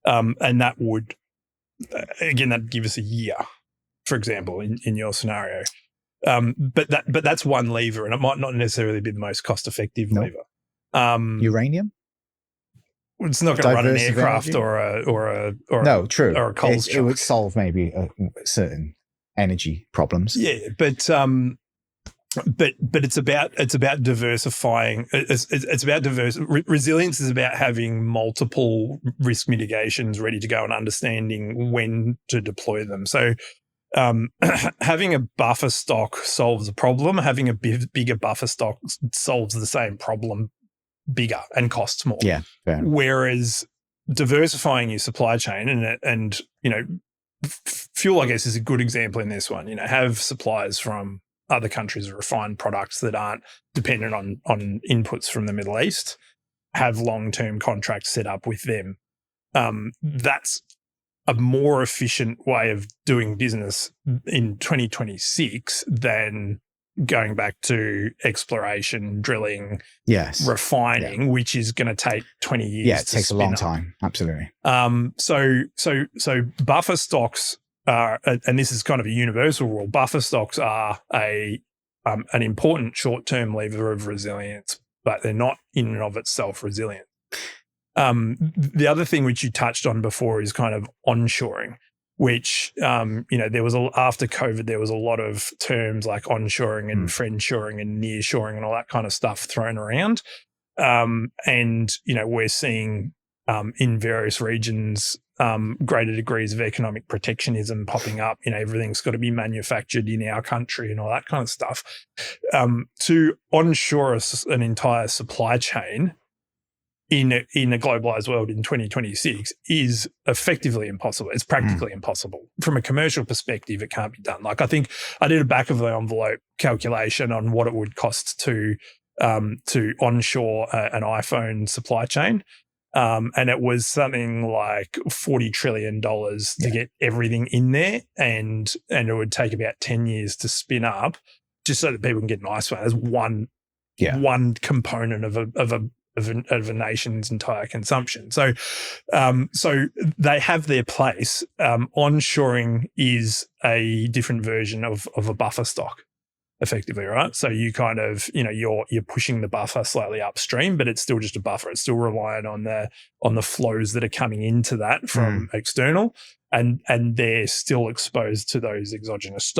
and that would, again, that'd give us a year, for example, in your scenario. But that's one lever, and it might not necessarily be the most cost-effective lever. Uranium? It's not going to run an aircraft or a no, true. Or a coal truck. It would solve maybe certain energy problems. Yeah, but it's about diversifying. It's about resilience is about having multiple risk mitigations ready to go and understanding when to deploy them. So having a buffer stock solves a problem. Having a bigger buffer stock solves the same problem bigger and costs more. Yeah. Fair. Whereas diversifying your supply chain and fuel, I guess, is a good example in this one. Have suppliers from other countries of refined products that aren't dependent on inputs from the Middle East. Have long-term contracts set up with them. That's a more efficient way of doing business in 2026 than going back to exploration, drilling, refining, which is going to take 20 years. Yeah, it takes a long time. Absolutely. So buffer stocks are, and this is kind of a universal rule, buffer stocks are an important short-term lever of resilience, but they're not in and of itself resilient. The other thing which you touched on before is kind of onshoring. which, there was after COVID, there was a lot of terms like onshoring and friendshoring and nearshoring and all that kind of stuff thrown around. And we're seeing in various regions greater degrees of economic protectionism popping up. Everything's got to be manufactured in our country and all that kind of stuff. To onshore an entire supply chain in a globalized world in 2026 is effectively impossible. It's practically impossible. From a commercial perspective, it can't be done. Like, I think I did a back of the envelope calculation on what it would cost to onshore an iPhone supply chain. And it was something like $40 trillion to get everything in there. And it would take about 10 years to spin up just so that people can get an iPhone as one component of a nation's entire consumption. So they have their place. Onshoring is a different version of a buffer stock, effectively, right? So you kind of, you're pushing the buffer slightly upstream, but it's still just a buffer. It's still reliant on the flows that are coming into that from external, and they're still exposed to those exogenous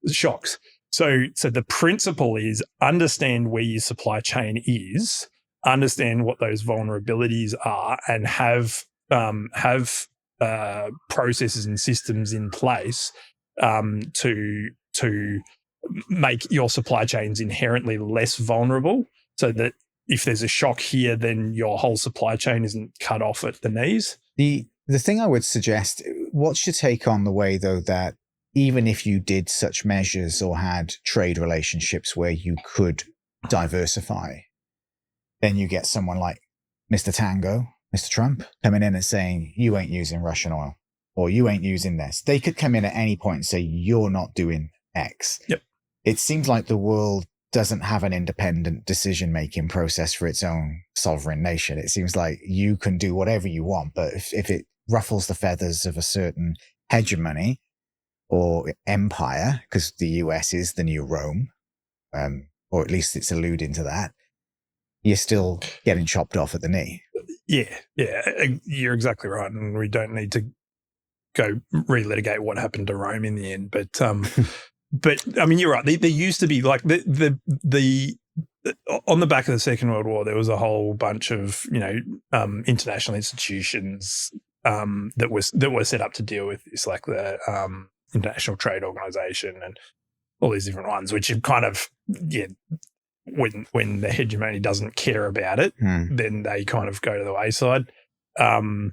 shocks. So the principle is understand where your supply chain is, understand what those vulnerabilities are, and have processes and systems in place to make your supply chains inherently less vulnerable, so that if there's a shock here, then your whole supply chain isn't cut off at the knees. The thing I would suggest, what's your take on the way, though, that even if you did such measures or had trade relationships where you could diversify, then you get someone like Mr. Tango, Mr. Trump, coming in and saying, you ain't using Russian oil, or you ain't using this. They could come in at any point and say, you're not doing X. Yep. It seems like the world doesn't have an independent decision-making process for its own sovereign nation. It seems like you can do whatever you want, but if it ruffles the feathers of a certain hegemony or empire, because the US is the new Rome, or at least it's alluding to that, you're still getting chopped off at the knee. Yeah, you're exactly right. And we don't need to go relitigate what happened to Rome in the end. But I mean, you're right. There used to be like the on the back of the Second World War, there was a whole bunch of international institutions that were set up to deal with this, like the International Trade Organization and all these different ones, which are kind of when the hegemony doesn't care about it, then they kind of go to the wayside. But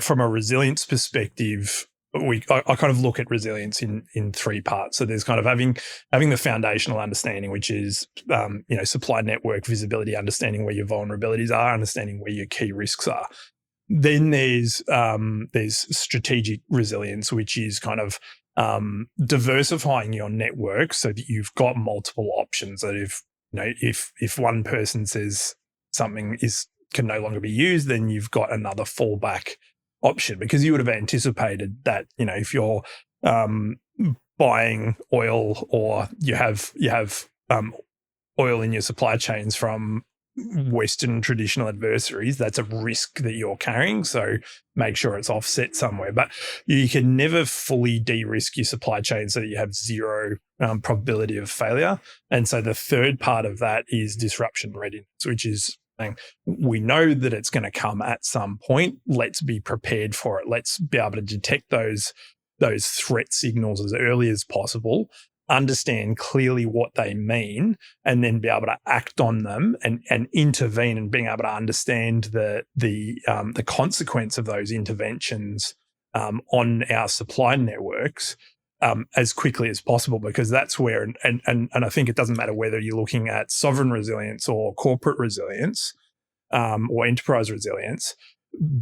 from a resilience perspective, I kind of look at resilience in three parts. So there's kind of having the foundational understanding, which is supply network visibility, understanding where your vulnerabilities are, understanding where your key risks are. Then there's strategic resilience, which is kind of diversifying your network so that you've got multiple options. That if one person says something can no longer be used, then you've got another fallback option, because you would have anticipated that if you're buying oil, or you have oil in your supply chains from Western traditional adversaries, that's a risk that you're carrying. So make sure it's offset somewhere. But you can never fully de-risk your supply chain so that you have zero probability of failure. And so the third part of that is disruption readiness, which is saying, we know that it's going to come at some point. Let's be prepared for it. Let's be able to detect those threat signals as early as possible, understand clearly what they mean, and then be able to act on them and intervene, and being able to understand the consequence of those interventions on our supply networks as quickly as possible, because that's where, and I think it doesn't matter whether you're looking at sovereign resilience or corporate resilience or enterprise resilience,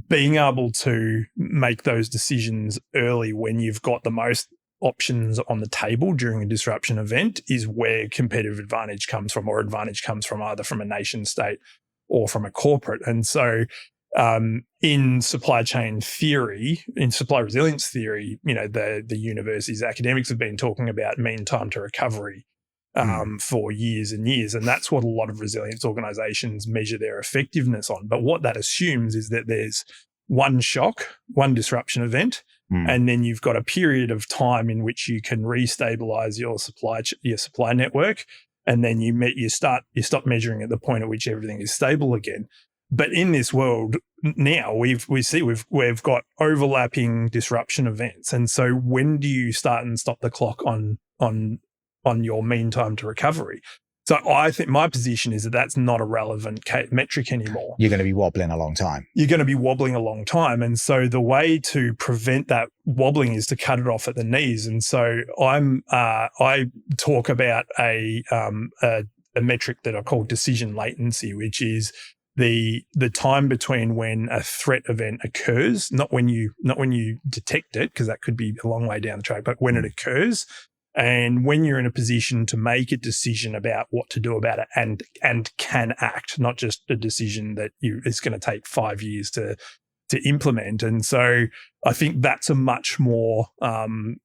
being able to make those decisions early when you've got the most options on the table during a disruption event is where competitive advantage comes from, or advantage comes from either from a nation state or from a corporate. And so in supply chain theory, in supply resilience theory, the universities, academics have been talking about mean time to recovery for years and years. And that's what a lot of resilience organizations measure their effectiveness on. But what that assumes is that there's one shock, one disruption event, and then you've got a period of time in which you can restabilize your supply network, and then you stop measuring at the point at which everything is stable again. But in this world now, we've got overlapping disruption events, and so when do you start and stop the clock on your mean time to recovery? So I think my position is that that's not a relevant metric anymore. You're going to be wobbling a long time. You're going to be wobbling a long time. And so the way to prevent that wobbling is to cut it off at the knees. And so I talk about a metric that I call decision latency, which is the time between when a threat event occurs, not when you detect it, because that could be a long way down the track, but when it occurs. And when you're in a position to make a decision about what to do about it and can act, not just a decision that it's going to take 5 years to implement. And so I think that's a much more kind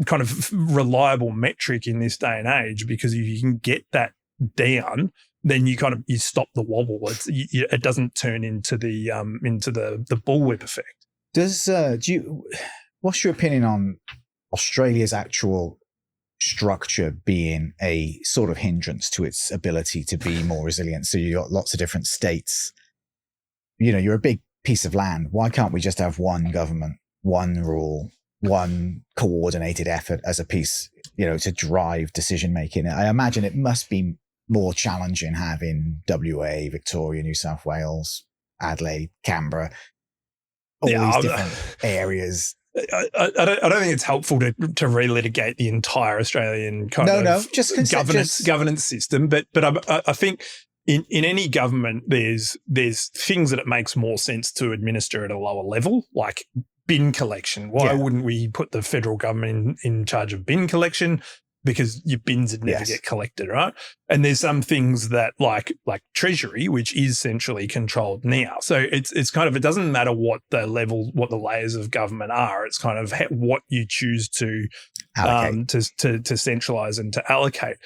of reliable metric in this day and age, because if you can get that down, then you stop the wobble. It doesn't turn into the bullwhip effect. What's your opinion on Australia's actual structure being a sort of hindrance to its ability to be more resilient? So you got lots of different states. You're a big piece of land. Why can't we just have one government, one rule, one coordinated effort as a piece, to drive decision making? I imagine it must be more challenging having WA, Victoria, New South Wales, Adelaide, Canberra, all these different areas. I don't think it's helpful to relitigate the entire Australian governance system, but I think in any government there's things that it makes more sense to administer at a lower level, like bin collection. Why wouldn't we put the federal government in charge of bin collection? Because your bins would never get collected, right? And there's some things that like Treasury, which is centrally controlled now. So it's kind of, it doesn't matter what the layers of government are. It's kind of what you choose to centralize and to allocate.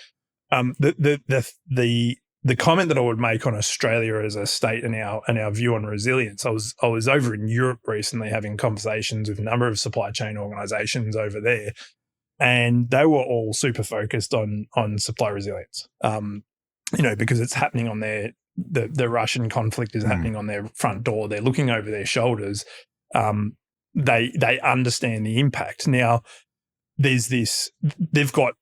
The comment that I would make on Australia as a state and our view on resilience, I was over in Europe recently having conversations with a number of supply chain organizations over there. And they were all super focused on supply resilience, because it's happening on the Russian conflict is happening on their front door. They're looking over their shoulders. They understand the impact. Now, there's this. They've got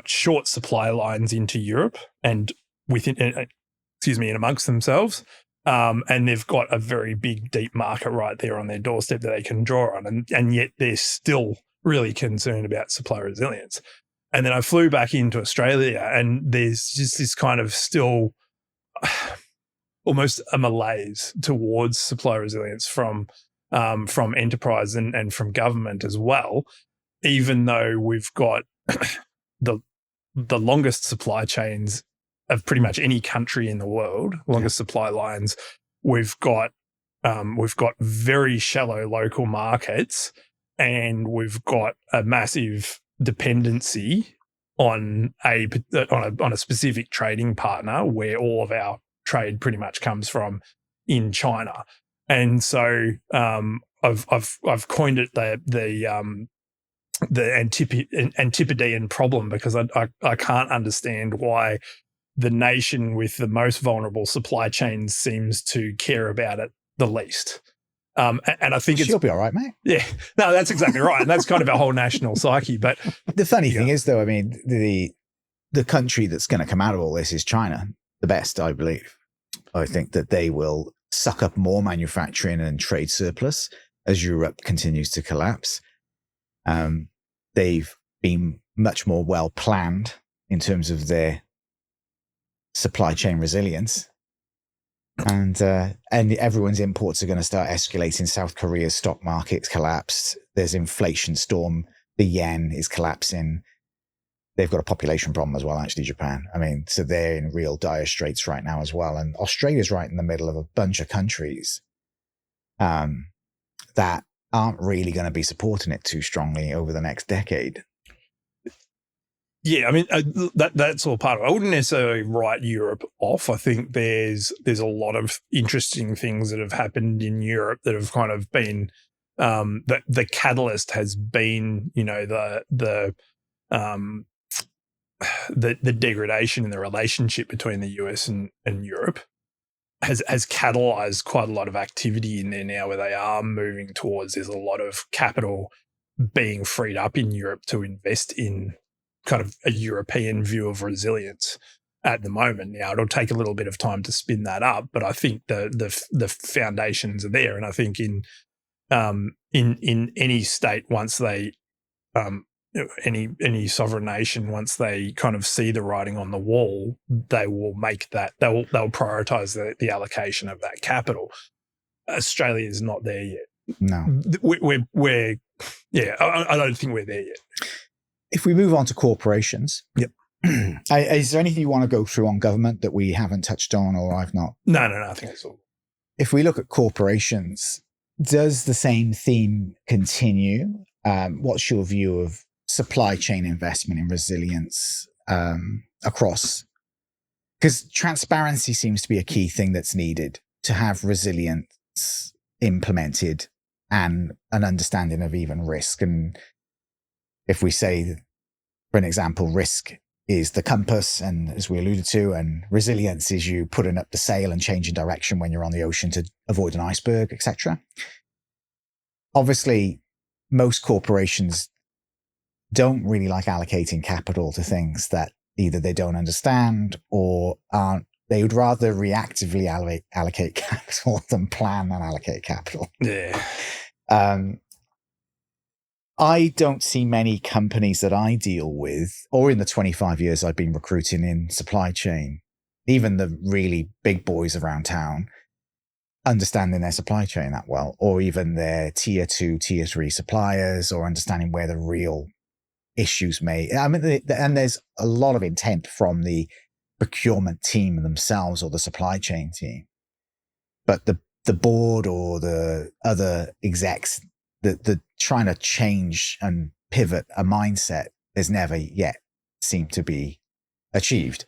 short supply lines into Europe and and amongst themselves. And they've got a very big, deep market right there on their doorstep that they can draw on, and yet they're still really concerned about supply resilience. And then I flew back into Australia, and there's just this kind of still almost a malaise towards supply resilience from enterprise and from government as well, even though we've got the longest supply chains of pretty much any country in the world, longest supply lines. We've got very shallow local markets. And we've got a massive dependency on a specific trading partner, where all of our trade pretty much comes from in China. And so I've coined it the Antipodean problem, because I can't understand why the nation with the most vulnerable supply chains seems to care about it the least. And I think she'll be all right, mate. Yeah, no, that's exactly right. And that's kind of our whole national psyche. But the funny thing is, though, I mean, the country that's going to come out of all this is China, the best, I believe. I think that they will suck up more manufacturing and trade surplus as Europe continues to collapse. They've been much more well planned in terms of their supply chain resilience. And everyone's imports are going to start escalating. South Korea's stock market's collapsed. There's inflation storm. The yen is collapsing. They've got a population problem as well, actually, Japan. I mean, so they're in real dire straits right now as well. And Australia's right in the middle of a bunch of countries that aren't really going to be supporting it too strongly over the next decade. Yeah, I mean that's all part of it. I wouldn't necessarily write Europe off. I think there's a lot of interesting things that have happened in Europe that have kind of been that the catalyst has been, um, the degradation in the relationship between the US and Europe has catalyzed quite a lot of activity in there now, where they are moving towards. There's a lot of capital being freed up in Europe to invest in kind of a European view of resilience at the moment. Now, it'll take a little bit of time to spin that up, but I think the foundations are there, and I think in any state, once they any sovereign nation, once they kind of see the writing on the wall, they will make that they'll prioritize the allocation of that capital. Australia is not there yet. No, we're yeah. I don't think we're there yet. If we move on to corporations, yep. Is there anything you want to go through on government that we haven't touched on, or I've not? No. I think that's all. If we look at corporations, does the same theme continue? What's your view of supply chain investment in resilience across? Because transparency seems to be a key thing that's needed to have resilience implemented and an understanding of even risk. And if we say, for an example, risk is the compass, and as we alluded to, and resilience is you putting up the sail and changing direction when you're on the ocean to avoid an iceberg, etc. Obviously, most corporations don't really like allocating capital to things that either they don't understand or aren't. They would rather reactively allocate capital than plan and allocate capital. Yeah. I don't see many companies that I deal with, or in the 25 years I've been recruiting in supply chain, even the really big boys around town, understanding their supply chain that well, or even their tier 2, tier 3 suppliers, or understanding where the real issues and there's a lot of intent from the procurement team themselves or the supply chain team. But the board or the other execs, the trying to change and pivot a mindset has never yet seemed to be achieved.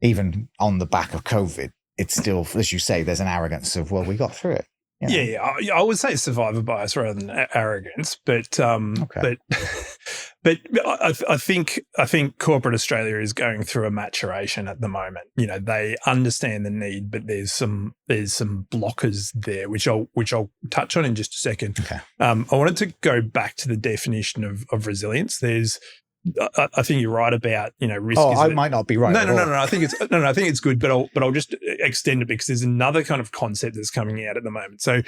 Even on the back of COVID, it's still, as you say, there's an arrogance of, well, we got through it. You know? Yeah, I would say survivor bias rather than arrogance, but Okay. but I think corporate Australia is going through a maturation at the moment. They understand the need, but there's some blockers there, which I'll touch on in just a second. Okay. I wanted to go back to the definition of resilience. I think you're right about risk. I might not be right. No. I think it's good, but I'll just extend it because there's another kind of concept that's coming out at the moment. So,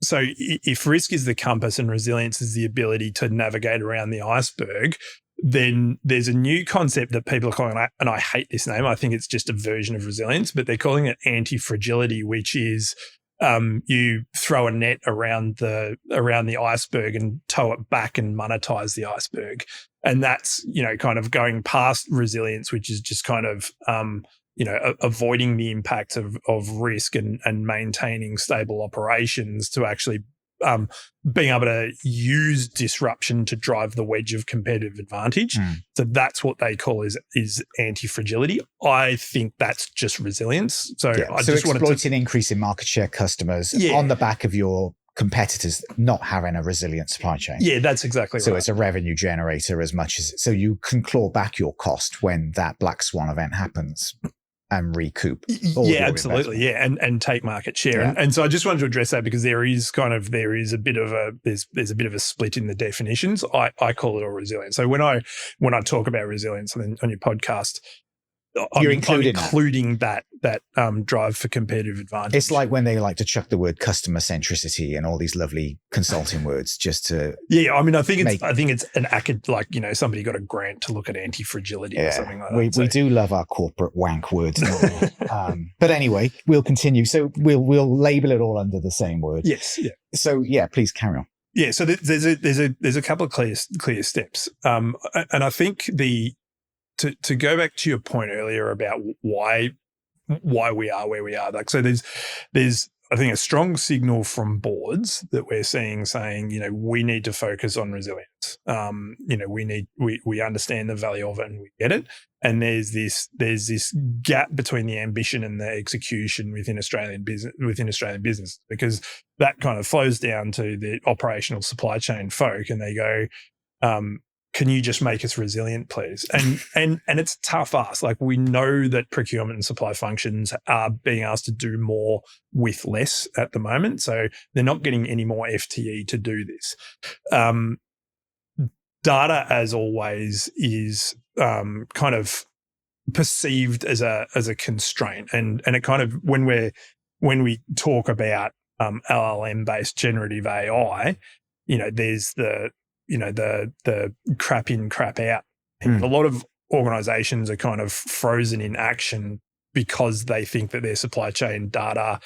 so if risk is the compass and resilience is the ability to navigate around the iceberg, then there's a new concept that people are calling, and I hate this name. I think it's just a version of resilience, but they're calling it anti-fragility, which is you throw a net around the iceberg and tow it back and monetize the iceberg. And that's, kind of going past resilience, which is just kind of, avoiding the impact of risk and maintaining stable operations to actually being able to use disruption to drive the wedge of competitive advantage. So that's what they call is anti-fragility. I think that's just resilience. So I just exploiting increase in market share customers on the back of your competitors not having a resilient supply chain. Yeah, that's exactly right. So it's a revenue generator as much as, so you can claw back your cost when that black swan event happens and recoup. Yeah, absolutely. Yeah. And take market share. Yeah. And so I just wanted to address that because there is a bit of a split in the definitions. I call it all resilience. So when I talk about resilience on your podcast, I'm including that drive for competitive advantage. It's like when they like to chuck the word customer centricity and all these lovely consulting words just to. Yeah, I mean, I think it's an somebody got a grant to look at anti-fragility or something like that. We do love our corporate wank words, don't we? But anyway, we'll continue. So we'll label it all under the same word. Yes. Yeah. So please carry on. Yeah. So there's a couple of clear steps, and I think To go back to your point earlier about why we are where we are, like, so there's I think, a strong signal from boards that we're saying, we need to focus on resilience. We understand the value of it and we get it. And there's this gap between the ambition and the execution within Australian business, because that kind of flows down to the operational supply chain folk, and they go, can you just make us resilient, please? And it's a tough ask. Like, we know that procurement and supply functions are being asked to do more with less at the moment. So they're not getting any more FTE to do this. Data, as always, is kind of perceived as a constraint. And it kind of, when we talk about LLM-based generative AI, there's the crap in, crap out. And a lot of organizations are kind of frozen in action because they think that their supply chain data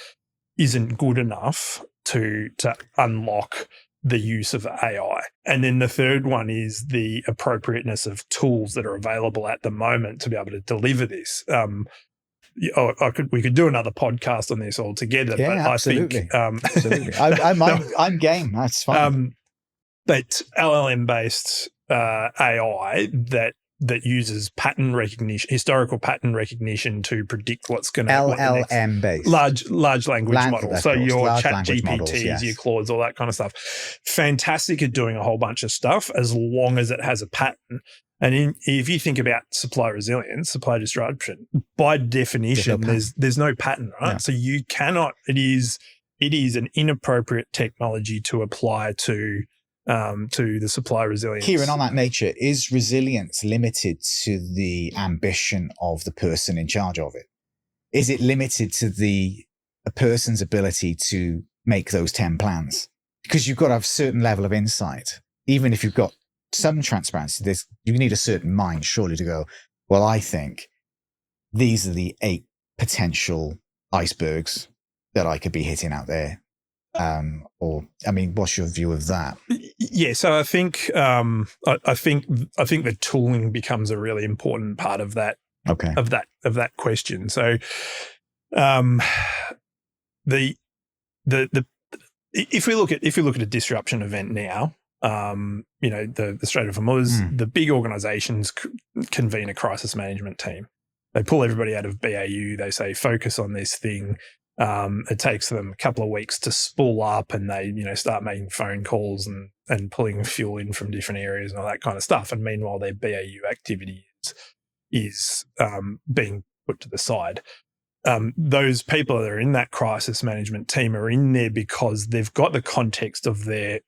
isn't good enough to unlock the use of AI. And then the third one is the appropriateness of tools that are available at the moment to be able to deliver this. We could do another podcast on this altogether. Yeah, but absolutely. I think, absolutely. I'm game. That's fine. But LLM-based AI that uses pattern recognition, historical pattern recognition, to predict what's going to LLM-based large language models. So your chat GPTs, your Claudes, all that kind of stuff. Fantastic at doing a whole bunch of stuff as long as it has a pattern. And if you think about supply resilience, supply disruption, by definition, there's no pattern, right? Yeah. So you cannot. It is an inappropriate technology to apply to the supply resilience. Kieran, on that nature, is resilience limited to the ambition of the person in charge of it? Is it limited to a person's ability to make those 10 plans? Because you've got to have a certain level of insight. Even if you've got some transparency, you need a certain mind, surely, to go, well, I think these are the 8 potential icebergs that I could be hitting out there. What's your view of that? Yeah, so I think I think the tooling becomes a really important part of that. Okay. Of that question. So, if we look at a disruption event now, the Strait of Hormuz, the big organisations convene a crisis management team. They pull everybody out of BAU. They say, focus on this thing. It takes them a couple of weeks to spool up, and they, start making phone calls and pulling fuel in from different areas and all that kind of stuff. And meanwhile, their BAU activity is being put to the side. Those people that are in that crisis management team are in there because they've got the context of their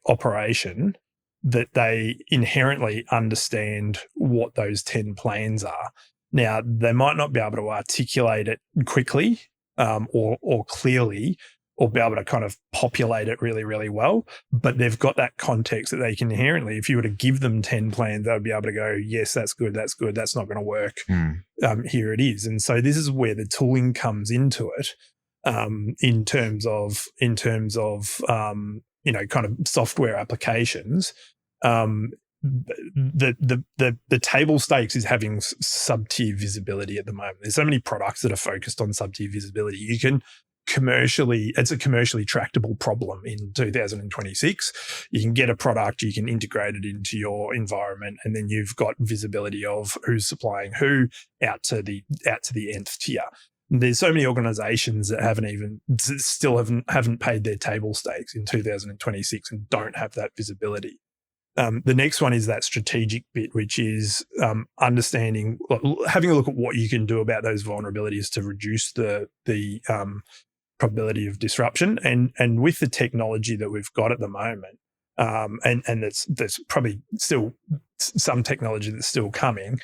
operation, that they inherently understand what those 10 plans are. Now, they might not be able to articulate it quickly, or clearly, or be able to kind of populate it really, really well. But they've got that context that they can inherently, if you were to give them 10 plans, they would be able to go, yes, that's good, that's not going to work. Here it is. And so this is where the tooling comes into it, in terms of kind of software applications. The table stakes is having sub-tier visibility at the moment. There's so many products that are focused on sub-tier visibility. It's a commercially tractable problem in 2026. You can get a product, you can integrate it into your environment, and then you've got visibility of who's supplying who out to the nth tier. There's so many organizations that haven't paid their table stakes in 2026 and don't have that visibility. The next one is that strategic bit, which is understanding, having a look at what you can do about those vulnerabilities to reduce the probability of disruption. And with the technology that we've got at the moment, and there's probably still some technology that's still coming,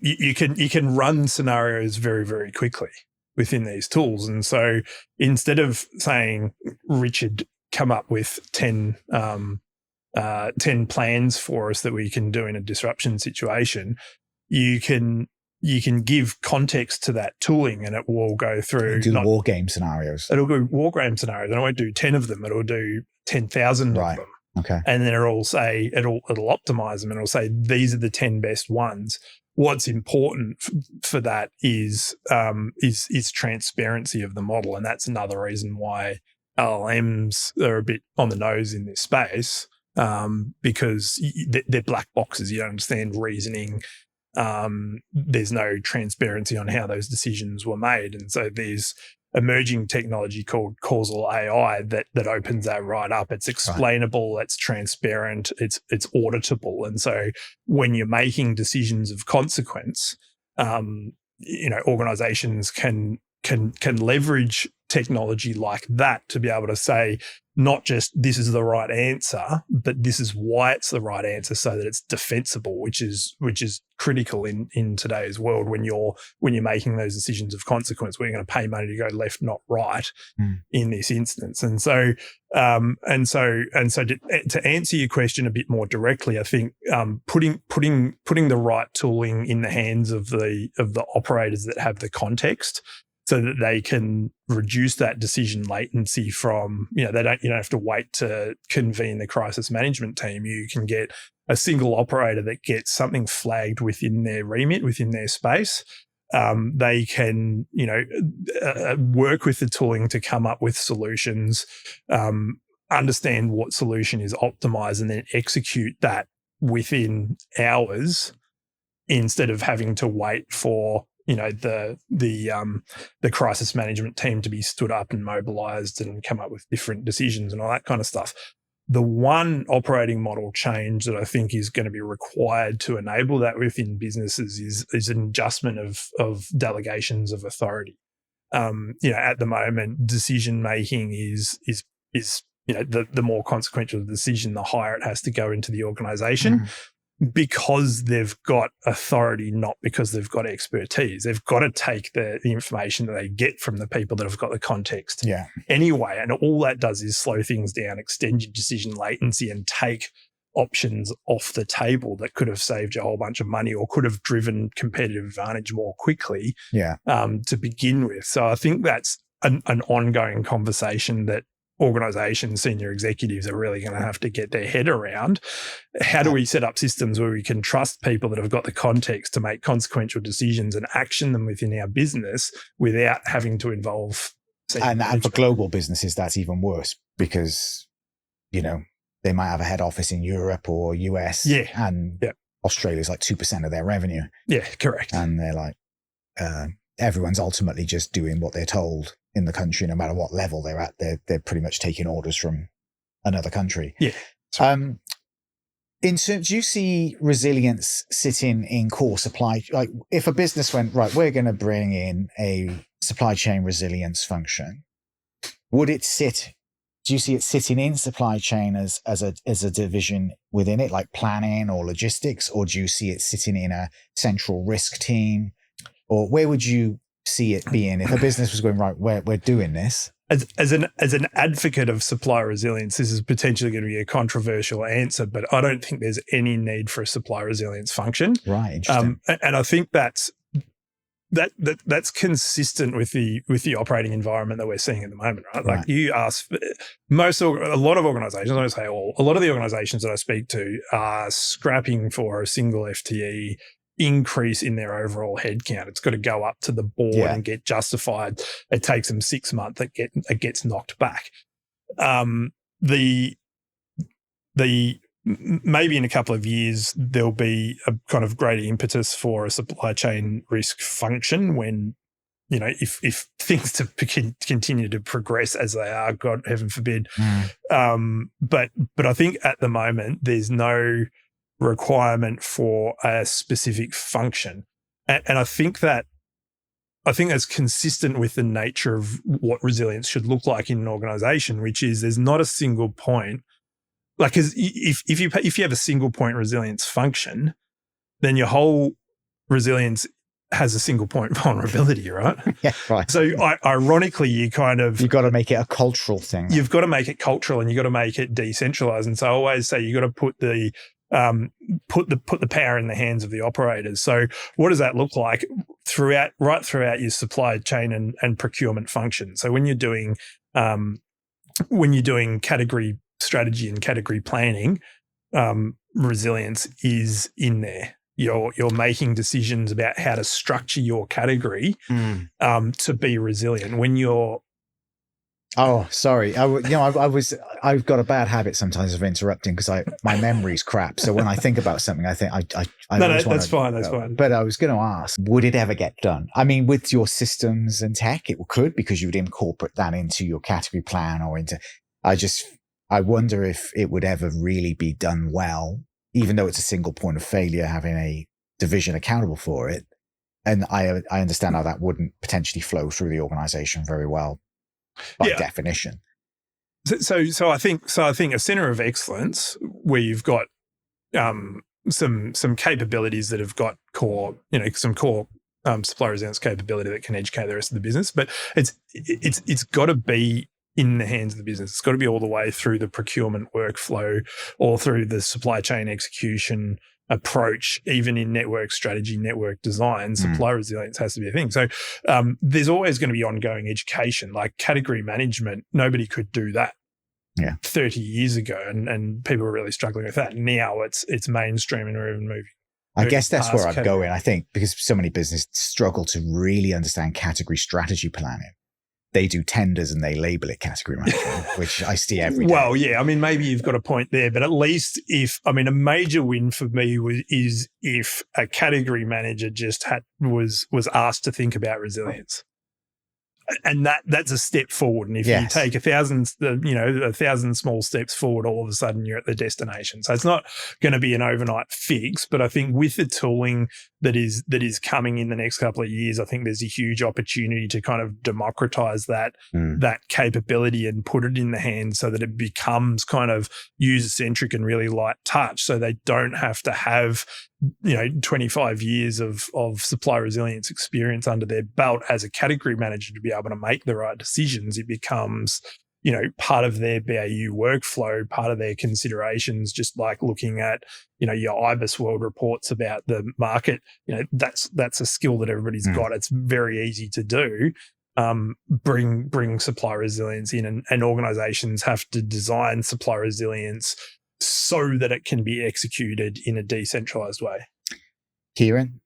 you can run scenarios very, very quickly within these tools. And so instead of saying, Richard, come up with 10 plans for us that we can do in a disruption situation, you can give context to that tooling, and it will go through war game scenarios. It'll go war game scenarios, and it won't do 10 of them. It'll do 10,000 of them. Okay. And then it'll optimize them, and it'll say, these are the 10 best ones. what's important for that is transparency of the model, and that's another reason why LLMs are a bit on the nose in this space, because they're black boxes. You don't understand reasoning. There's no transparency on how those decisions were made, and so there's emerging technology called causal AI that opens that right up. It's explainable, right. It's transparent, it's auditable, and so when you're making decisions of consequence, organizations can leverage technology like that to be able to say not just this is the right answer, but this is why it's the right answer, so that it's defensible, which is critical in today's world when you're making those decisions of consequence. We're going to pay money to go left, not right, in this instance. And so to answer your question a bit more directly, I think putting the right tooling in the hands of the operators that have the context, so that they can reduce that decision latency from, you don't have to wait to convene the crisis management team. You can get a single operator that gets something flagged within their remit, within their space. They can, work with the tooling to come up with solutions, understand what solution is optimized, and then execute that within hours, instead of having to wait for the crisis management team to be stood up and mobilized and come up with different decisions and all that kind of stuff. The one operating model change that I think is going to be required to enable that within businesses is an adjustment of delegations of authority. At the moment, decision making is the more consequential the decision, the higher it has to go into the organization. Because they've got authority, not because they've got expertise. They've got to take the information that they get from the people that have got the context anyway. And all that does is slow things down, extend your decision latency, and take options off the table that could have saved you a whole bunch of money or could have driven competitive advantage more quickly to begin with. So I think that's an ongoing conversation that organizations, senior executives are really going to have to get their head around. How do we set up systems where we can trust people that have got the context to make consequential decisions and action them within our business without having to involve... And for global businesses, that's even worse because, they might have a head office in Europe or US and Australia's like 2% of their revenue. Yeah, correct. And they're like, everyone's ultimately just doing what they're told in the country, no matter what level they're at. They're pretty much taking orders from another country. Yeah. In terms, do you see resilience sitting in core supply? Like, if a business went, right, we're going to bring in a supply chain resilience function, would it sit? Do you see it sitting in supply chain as a division within it, like planning or logistics, or do you see it sitting in a central risk team, or where would you see it being if a business was going, right, we're doing this? As an advocate of supply resilience, this is potentially going to be a controversial answer, but I don't think there's any need for a supply resilience function. Right, interesting. And I think that's consistent with the operating environment that we're seeing at the moment, right? Like you ask, a lot of organizations, I don't say all, a lot of the organizations that I speak to are scrapping for a single FTE increase in their overall headcount. It's got to go up to the board and get justified. It takes them 6 months. It gets knocked back. Maybe in a couple of years there'll be a kind of greater impetus for a supply chain risk function when, if things to continue to progress as they are, God heaven forbid. But I think at the moment there's no requirement for a specific function, and I think that's consistent with the nature of what resilience should look like in an organization, which is there's not a single point. Like, because if you have a single point resilience function, then your whole resilience has a single point vulnerability, right? Yeah, right. So ironically, you've got to make it a cultural thing. You've got to make it cultural, and you've got to make it decentralized. And so I always say you've got to put the power in the hands of the operators. So what does that look like right throughout your supply chain and procurement function? So when you're doing category strategy and category planning, resilience is in there. you're making decisions about how to structure your category to be resilient. When you're Oh, sorry. I've got a bad habit sometimes of interrupting because my memory's crap. So when I think about something, I think no, that's fine. That's fine. But I was going to ask, would it ever get done? I mean, with your systems and tech, it could, because you would incorporate that into your category plan or into, I wonder if it would ever really be done well, even though it's a single point of failure, having a division accountable for it. And I understand how that wouldn't potentially flow through the organization very well. By definition. So I think a center of excellence where you've got some capabilities that have got core, some core supply resilience capability that can educate the rest of the business, but it's got to be in the hands of the business. It's got to be all the way through the procurement workflow, all through the supply chain execution approach, even in network strategy, network design. Supply resilience has to be a thing. So there's always going to be ongoing education. Like category management, nobody could do that 30 years ago, and people were really struggling with that. Now it's mainstream, and we're even moving. I guess that's where I'm going. I think because so many businesses struggle to really understand category strategy planning. They do tenders and they label it category management, which I see every day. Well, yeah, I mean, maybe you've got a point there, but at least a major win for me is if a category manager just was asked to think about resilience. And that's a step forward. And if you take 1,000 small steps forward, all of a sudden you're at the destination. So it's not going to be an overnight fix, but I think with the tooling that is coming in the next couple of years, I think there's a huge opportunity to kind of democratize that capability and put it in the hands so that it becomes kind of user-centric and really light touch, so they don't have to have 25 years of supply resilience experience under their belt as a category manager to be able to make the right decisions. It becomes, part of their BAU workflow, part of their considerations, just like looking at, your IBIS World reports about the market. That's a skill that everybody's got. It's very easy to do. Bring supply resilience in, and organizations have to design supply resilience so that it can be executed in a decentralized way. Kieran,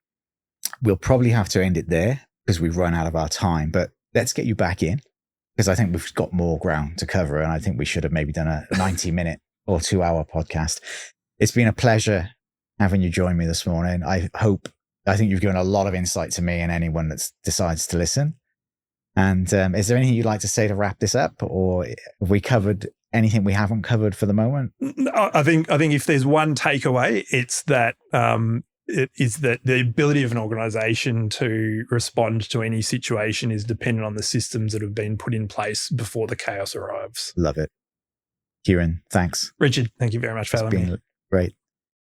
we'll probably have to end it there because we've run out of our time, but let's get you back in, because I think we've got more ground to cover, and I think we should have maybe done a 90-minute or 2-hour podcast. It's been a pleasure having you join me this morning. I think you've given a lot of insight to me and anyone that decides to listen. And is there anything you'd like to say to wrap this up, or have we covered anything we haven't covered for the moment? I think if there's one takeaway, it's that it is that the ability of an organization to respond to any situation is dependent on the systems that have been put in place before the chaos arrives. Love it. Kieran, thanks. Richard, thank you very much for having me. Great.